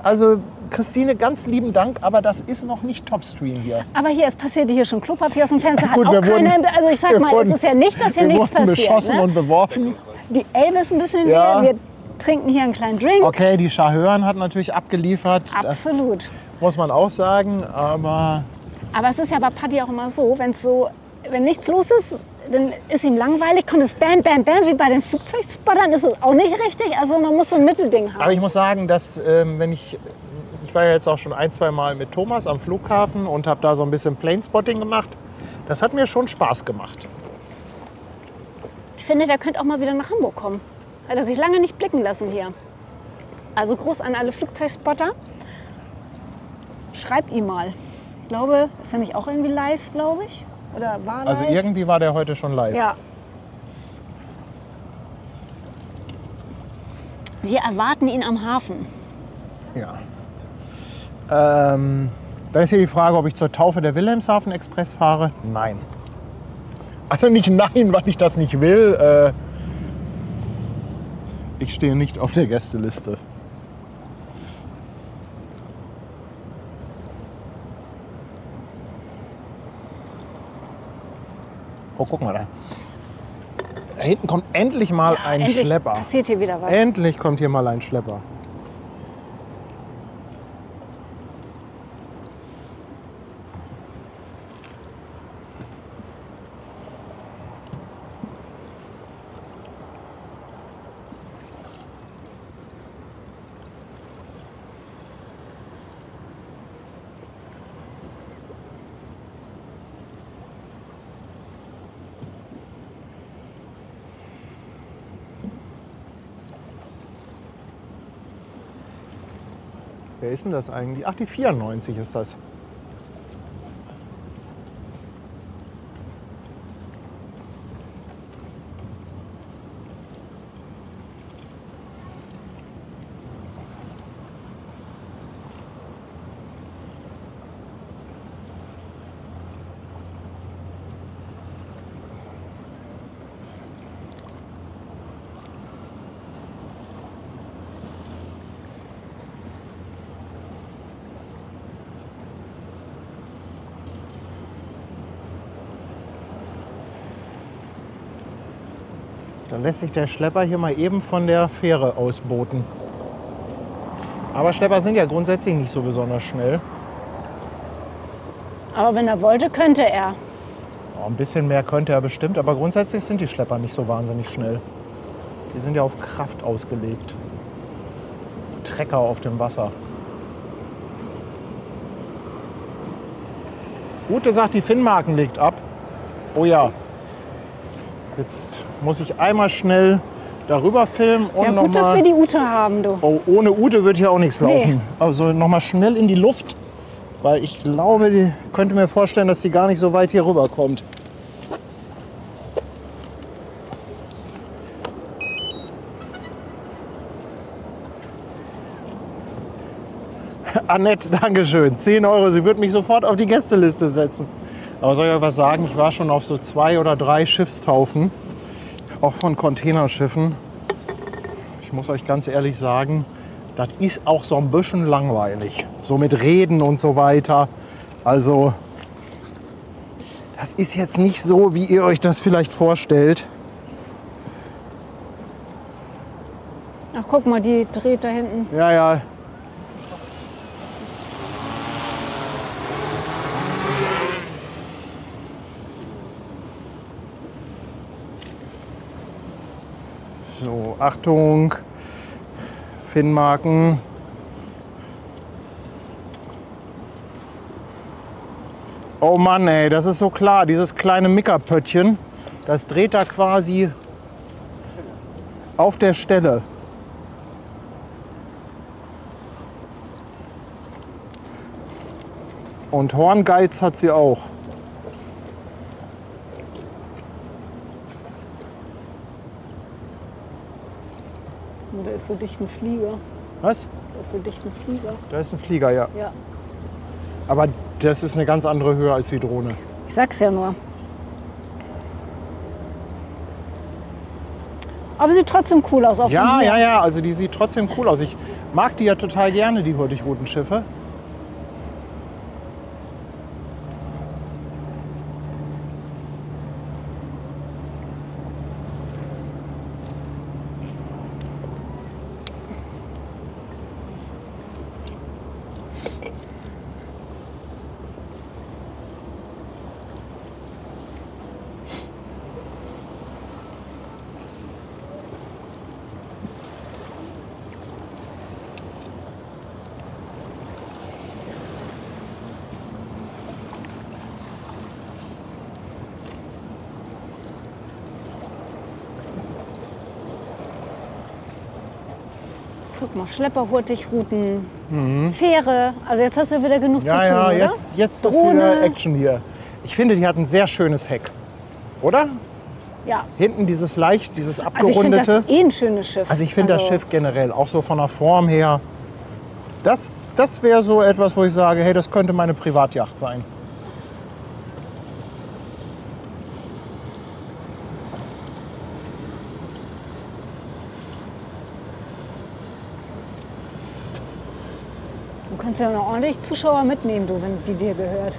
also Christine, ganz lieben Dank, aber das ist noch nicht Top-Stream hier. Aber hier, es passierte hier schon Klopapier aus dem Fenster. Hat Gut, auch wir wurden- keine, also ich sag wir mal, wurden- es ist ja nicht, dass hier Wir nichts wurden passiert. beschossen Ne? und beworfen. Die Elbe ist ein bisschen Ja. leer. Wir trinken hier einen kleinen Drink. Okay, die Schahören hat natürlich abgeliefert. Absolut. Das muss man auch sagen, aber Aber es ist ja bei Paddy auch immer so, wenn nichts los ist, dann ist ihm langweilig, kommt es bam, bam, bam, wie bei den Flugzeugspottern, ist es auch nicht richtig. Also man muss so ein Mittelding haben. Aber ich muss sagen, dass wenn ich war ja jetzt auch schon 1-2 Mal mit Thomas am Flughafen und habe da so ein bisschen Planespotting gemacht. Das hat mir schon Spaß gemacht. Ich finde, der könnte auch mal wieder nach Hamburg kommen. Hat er sich lange nicht blicken lassen hier. Also groß an alle Flugzeugspotter. Schreib ihm mal. Ich glaube, ist er nicht auch irgendwie live, glaube ich? Oder war live? Also irgendwie war der heute schon live. Ja. Wir erwarten ihn am Hafen. Ja. Dann ist hier die Frage, ob ich zur Taufe der Wilhelmshaven Express fahre. Nein. Also nicht nein, weil ich das nicht will. Ich stehe nicht auf der Gästeliste. Oh, guck mal da. Da hinten kommt endlich mal ein Endlich Schlepper. passiert hier wieder was. Endlich kommt hier mal ein Schlepper. Wer ist denn das eigentlich? Ach, die 94 ist das. Dann lässt sich der Schlepper hier mal eben von der Fähre ausboten. Aber Schlepper sind ja grundsätzlich nicht so besonders schnell. Aber wenn er wollte, könnte er. Oh, ein bisschen mehr könnte er bestimmt, aber grundsätzlich sind die Schlepper nicht so wahnsinnig schnell. Die sind ja auf Kraft ausgelegt. Trecker auf dem Wasser. Ute sagt, die Finnmarken legt ab. Oh ja. Jetzt muss ich einmal schnell darüber filmen und Ja, noch gut, dass mal. wir die Ute haben, du. Oh, ohne Ute wird hier auch nichts Nee. laufen. Also noch mal schnell in die Luft, weil ich glaube, ich könnte mir vorstellen, dass die gar nicht so weit hier rüber kommt. Annette, Dankeschön. 10 Euro, sie wird mich sofort auf die Gästeliste setzen. Aber soll ich euch was sagen? Ich war schon auf so 2 oder 3 Schiffstaufen, auch von Containerschiffen. Ich muss euch ganz ehrlich sagen, das ist auch so ein bisschen langweilig. So mit Reden und so weiter. Also Das ist jetzt nicht so, wie ihr euch das vielleicht vorstellt. Ach, guck mal, die dreht da hinten. Ja, ja. So, Achtung. Finnmarken. Oh Mann, ey, das ist so klar. Dieses kleine Mickerpöttchen, das dreht da quasi auf der Stelle. Und Horngeiz hat sie auch. Oh, da ist so dicht ein Flieger. Was? Da ist so dicht ein Flieger. Da ist ein Flieger, ja. Ja. Aber das ist eine ganz andere Höhe als die Drohne. Ich sag's ja nur. Aber sieht trotzdem cool aus. Auch Ja, von hier. ja, ja, also die sieht trotzdem cool aus. Ich mag die ja total gerne, die Hurtigruten-Schiffe. Guck mal, Schlepper, Hurtigruten, Fähre. Also jetzt hast du wieder genug zu tun, Ja, oder? ja, jetzt ist Drohne. wieder Action hier. Ich finde, die hat ein sehr schönes Heck. Oder? Ja. Hinten dieses leicht, dieses Also ich finde abgerundete. das ein schönes Schiff. Also ich finde das Schiff generell, auch so von der Form her, das wäre so etwas, wo ich sage, hey, das könnte meine Privatjacht sein. Du kannst ja noch ordentlich Zuschauer mitnehmen, du, wenn die dir gehört.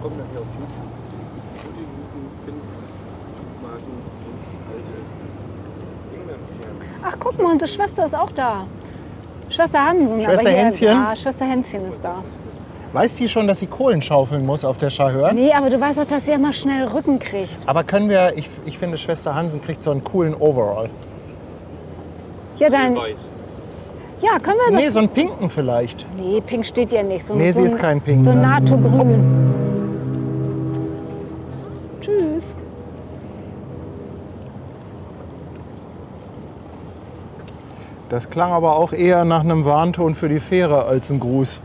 Kommt nachher auf YouTube. Hurtigruten, Finnmarken und alte Englandfähren. Ach, guck mal, unsere Schwester ist auch da. Schwester Hansen. Schwester aber hier, Hänschen? Ja, Schwester Hänschen ist da. Weiß die schon, dass sie Kohlen schaufeln muss auf der Charheur? Nee, aber du weißt doch, dass sie immer schnell Rücken kriegt. Aber können wir, ich finde, Schwester Hansen kriegt so einen coolen Overall. Ja, dann. Weiß. Ja, können wir das. Nee, so einen pinken vielleicht. Nee, pink steht ja nicht. So, Nee, sie so ist kein Pink, So ne? NATO-Grün. Tschüss. Das klang aber auch eher nach einem Warnton für die Fähre als ein Gruß.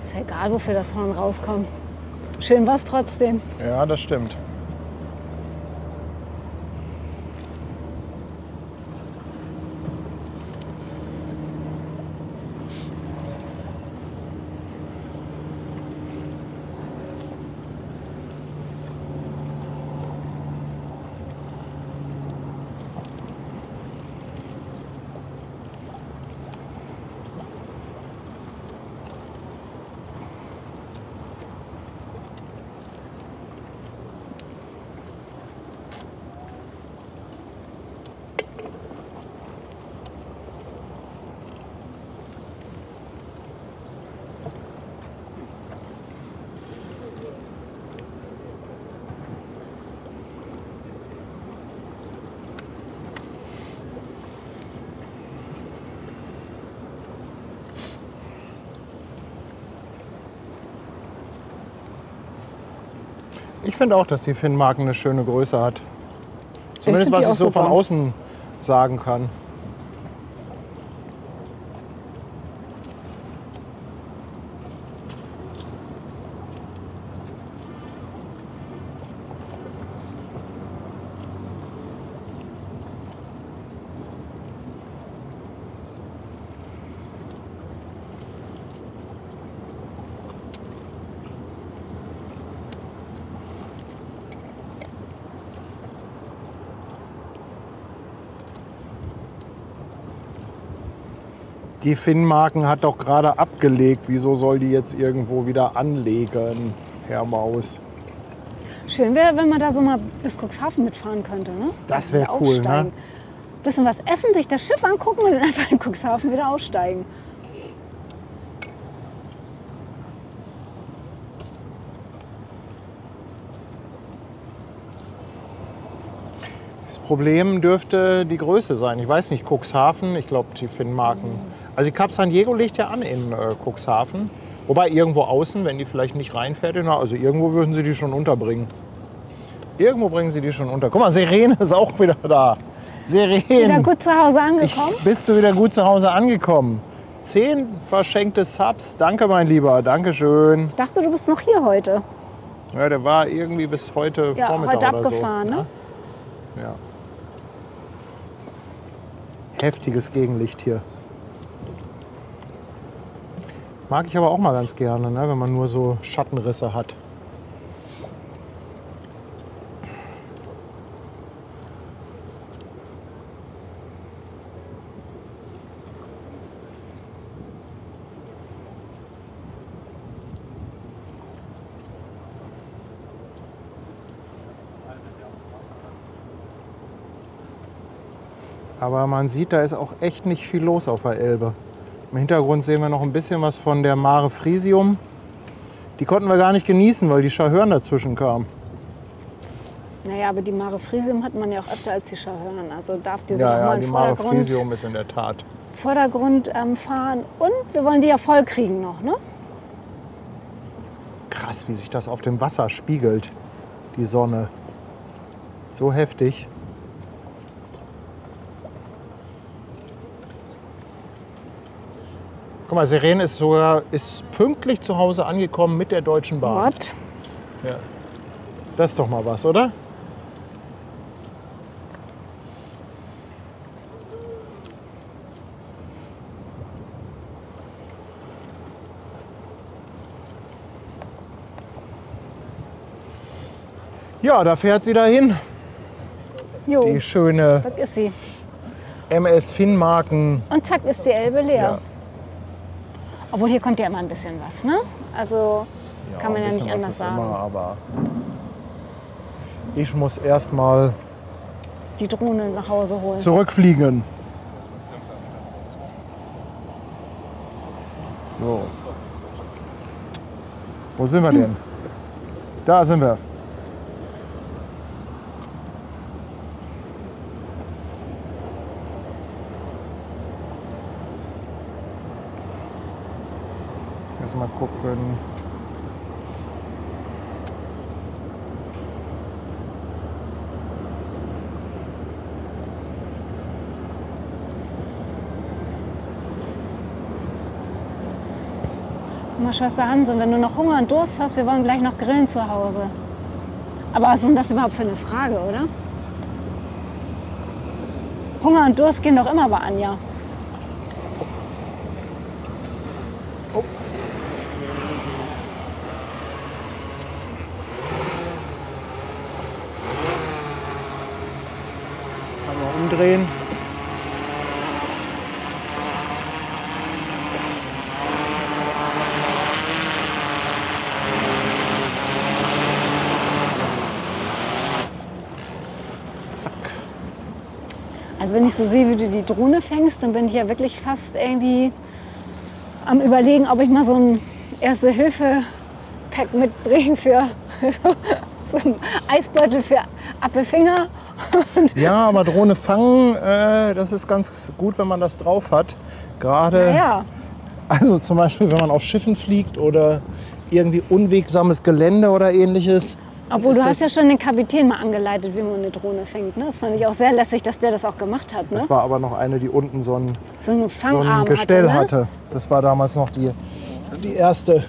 Ist ja egal, wofür das Horn rauskommt. Schön war's trotzdem. Ja, das stimmt. Ich finde auch, dass die Finnmarken eine schöne Größe hat. Zumindest find die was ich auch so von super. außen sagen kann. Die Finnmarken hat doch gerade abgelegt. Wieso soll die jetzt irgendwo wieder anlegen, Herr Maus? Schön wäre, wenn man da so mal bis Cuxhaven mitfahren könnte. Ne? Das wäre Wieder cool, ne? aussteigen. Bisschen was essen, sich das Schiff angucken und dann einfach in Cuxhaven wieder aussteigen. Das Problem dürfte die Größe sein. Ich weiß nicht, Cuxhaven, ich glaube die Finnmarken. Also die Cap San Diego liegt ja an in Cuxhaven. Wobei irgendwo außen, wenn die vielleicht nicht reinfährt, also irgendwo würden sie die schon unterbringen. Irgendwo bringen sie die schon unter. Guck mal, Sirene ist auch wieder da. Sirene. Wieder gut zu Hause angekommen? Bist du wieder gut zu Hause angekommen? 10 verschenkte Subs. Danke, mein Lieber. Dankeschön. Ich dachte, du bist noch hier heute. Ja, der war irgendwie bis heute Ja, Vormittag heute oder abgefahren, so. ne? Ja. Heftiges Gegenlicht hier. Mag ich aber auch mal ganz gerne, ne, wenn man nur so Schattenrisse hat. Aber man sieht, da ist auch echt nicht viel los auf der Elbe. Im Hintergrund sehen wir noch ein bisschen was von der Mare Frisium. Die konnten wir gar nicht genießen, weil die Schahörn dazwischen kamen. Naja, aber die Mare Frisium hat man ja auch öfter als die Schahörn. Also darf die sich auch Ja, mal ja, in die Mare Vordergrund, Frisium ist in der Tat. fahren. Und wir wollen die ja voll kriegen noch, ne? Krass, wie sich das auf dem Wasser spiegelt, die Sonne. So heftig. Guck mal, Sirene ist pünktlich zu Hause angekommen mit der Deutschen Bahn. What? Ja. Das ist doch mal was, oder? Ja, da fährt sie dahin. Jo, Die schöne das ist sie. MS Finnmarken. Und zack ist die Elbe leer. Ja. Obwohl hier kommt ja immer ein bisschen was, ne? Also kann man ein ja nicht bisschen was anders ist sagen. Immer, aber ich muss erst mal Die Drohne nach Hause holen. zurückfliegen. So. Wo sind wir denn? Da sind wir. Erst mal gucken. Guck mal, Schwester Hanse, wenn du noch Hunger und Durst hast, wir wollen gleich noch grillen zu Hause. Aber was ist denn das überhaupt für eine Frage, oder? Hunger und Durst gehen doch immer bei Anja. Einmal umdrehen. Zack. Also wenn ich so sehe, wie du die Drohne fängst, dann bin ich ja wirklich fast irgendwie am Überlegen, ob ich mal so ein Erste-Hilfe-Pack mitbringe für so einen Eisbeutel für Apfelfinger. Ja, aber Drohne fangen, das ist ganz gut, wenn man das drauf hat. Gerade, Ja, also zum Beispiel, wenn man auf Schiffen fliegt oder irgendwie unwegsames Gelände oder ähnliches. obwohl ist du hast ja das- schon den Kapitän mal angeleitet, wie man eine Drohne fängt. Ne? Das fand ich auch sehr lässig, dass der das auch gemacht hat. Ne? Das war aber noch eine, die unten so ein So einen Fangarm ein Gestell hatte. Ne? hatte. Das war damals noch die erste.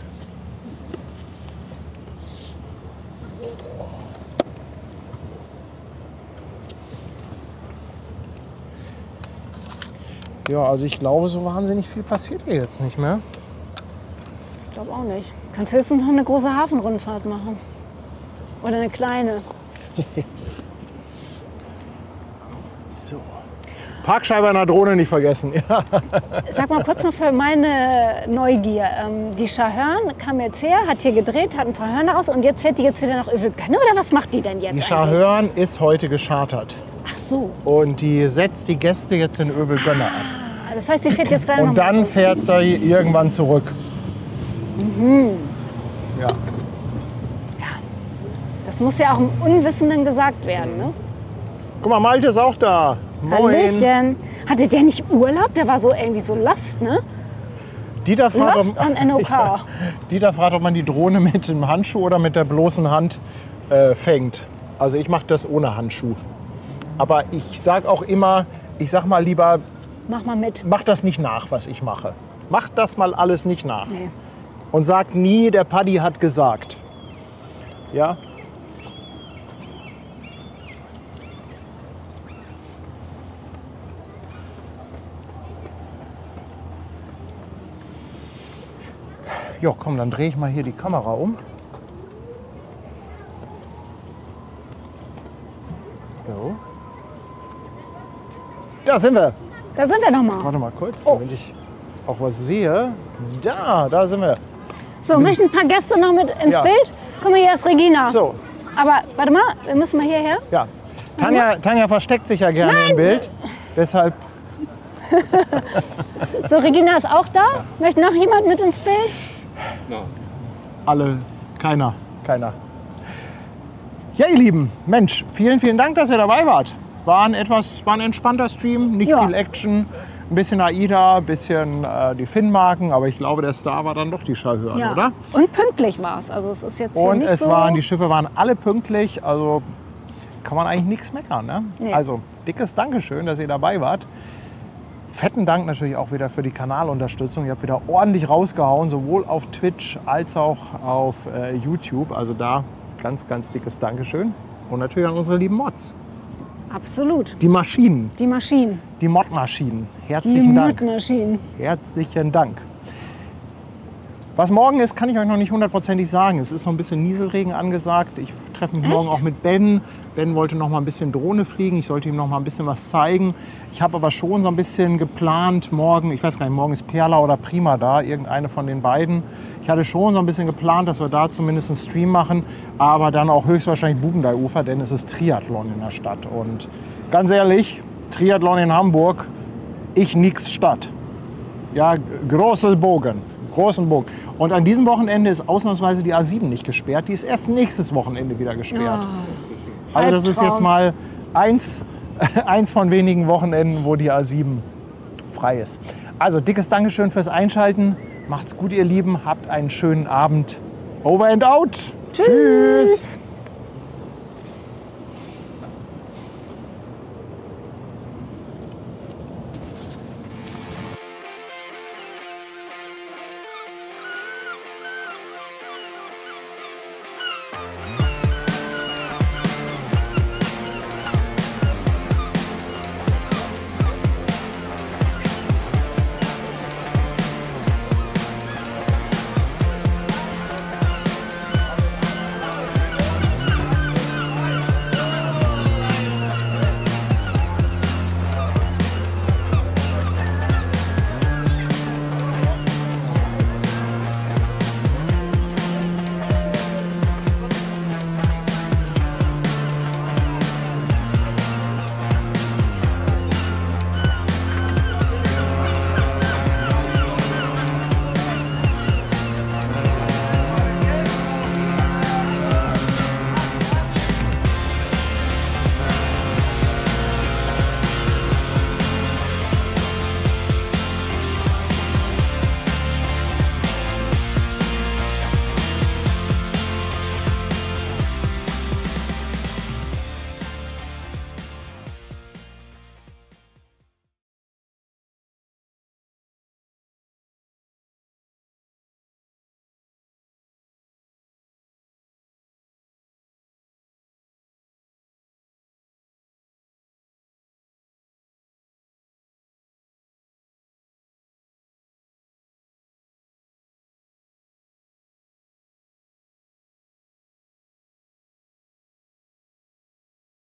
Ja, also ich glaube, so wahnsinnig viel passiert hier jetzt nicht mehr. Ich glaube auch nicht. Kannst höchstens noch eine große Hafenrundfahrt machen. Oder eine kleine. So. Parkscheibe an der Drohne nicht vergessen. Ja. Sag mal kurz noch für meine Neugier. Die Schahörn kam jetzt her, hat hier gedreht, hat ein paar Hörner raus und jetzt fährt die jetzt wieder nach Övelgönne oder was macht die denn jetzt Die eigentlich? Schahörn ist heute geschartert. Ach so. Und die setzt die Gäste jetzt in Övelgönne ab. Das heißt, die fährt jetzt gleich noch Und mal dann so. fährt sie irgendwann zurück. Ja. Das muss ja auch dem Unwissenden gesagt werden, ne? Guck mal, Malte ist auch da. Moin. Hallöchen. Hatte der nicht Urlaub? Der war so irgendwie so lost, ne? Dieter fragt, Lost on NOK. Dieter fragt, ob man die Drohne mit dem Handschuh oder mit der bloßen Hand fängt. Also ich mache das ohne Handschuh. Aber ich sage auch immer, ich sag mal lieber, Mach mal mit. mach das nicht nach, was ich mache. Mach das mal alles nicht nach. Nee. Und sag nie, der Paddy hat gesagt. Ja? Jo, komm, dann drehe ich mal hier die Kamera um. Jo. Da sind wir. Da sind wir noch mal. Warte mal kurz, Oh. damit ich auch was sehe. Da sind wir. So, möchten ein paar Gäste noch mit ins Ja. Bild? Guck mal, hier ist Regina. So, Aber warte mal, wir müssen mal hierher. ja. Tanja versteckt sich ja gerne im Bild. Deshalb, So, Regina ist auch da. Möchte noch jemand mit ins Bild? alle, keiner. Ja, ihr Lieben, Mensch, vielen Dank, dass ihr dabei wart. War ein entspannter Stream, nicht Ja. viel Action, ein bisschen AIDA, ein bisschen die Finnmarken, aber ich glaube, der Star war dann doch die Schahörn, oder? Und pünktlich war es. Also es ist jetzt hier Und nicht es so... waren, die Schiffe waren alle pünktlich, also kann man eigentlich nichts meckern. Ne? Nee. Also dickes Dankeschön, dass ihr dabei wart. Fetten Dank natürlich auch wieder für die Kanalunterstützung. Ihr habt wieder ordentlich rausgehauen, sowohl auf Twitch als auch auf YouTube. Also da ganz dickes Dankeschön. Und natürlich an unsere lieben Mods. Absolut. Die Maschinen, Die Maschinen. die Mod-Maschinen. Die Herzlichen Dank. Mordmaschinen. Herzlichen Dank. Was morgen ist, kann ich euch noch nicht hundertprozentig sagen. Es ist so ein bisschen Nieselregen angesagt. Ich treffe mich morgen auch mit Ben. Ben wollte noch mal ein bisschen Drohne fliegen. Ich sollte ihm noch mal ein bisschen was zeigen. Ich habe aber schon so ein bisschen geplant morgen, ich weiß gar nicht, morgen ist Perla oder Prima da, irgendeine von den beiden. Ich hatte schon so ein bisschen geplant, dass wir da zumindest einen Stream machen, aber dann auch höchstwahrscheinlich Bubendeiufer, denn es ist Triathlon in der Stadt. Und ganz ehrlich, Triathlon in Hamburg, ich nix Stadt. Ja, großen Bogen. Und an diesem Wochenende ist ausnahmsweise die A7 nicht gesperrt. Die ist erst nächstes Wochenende wieder gesperrt. Also das ist jetzt mal eins von wenigen Wochenenden, wo die A7 frei ist. Also dickes Dankeschön fürs Einschalten. Macht's gut, ihr Lieben. Habt einen schönen Abend. Over and out. Tschüss.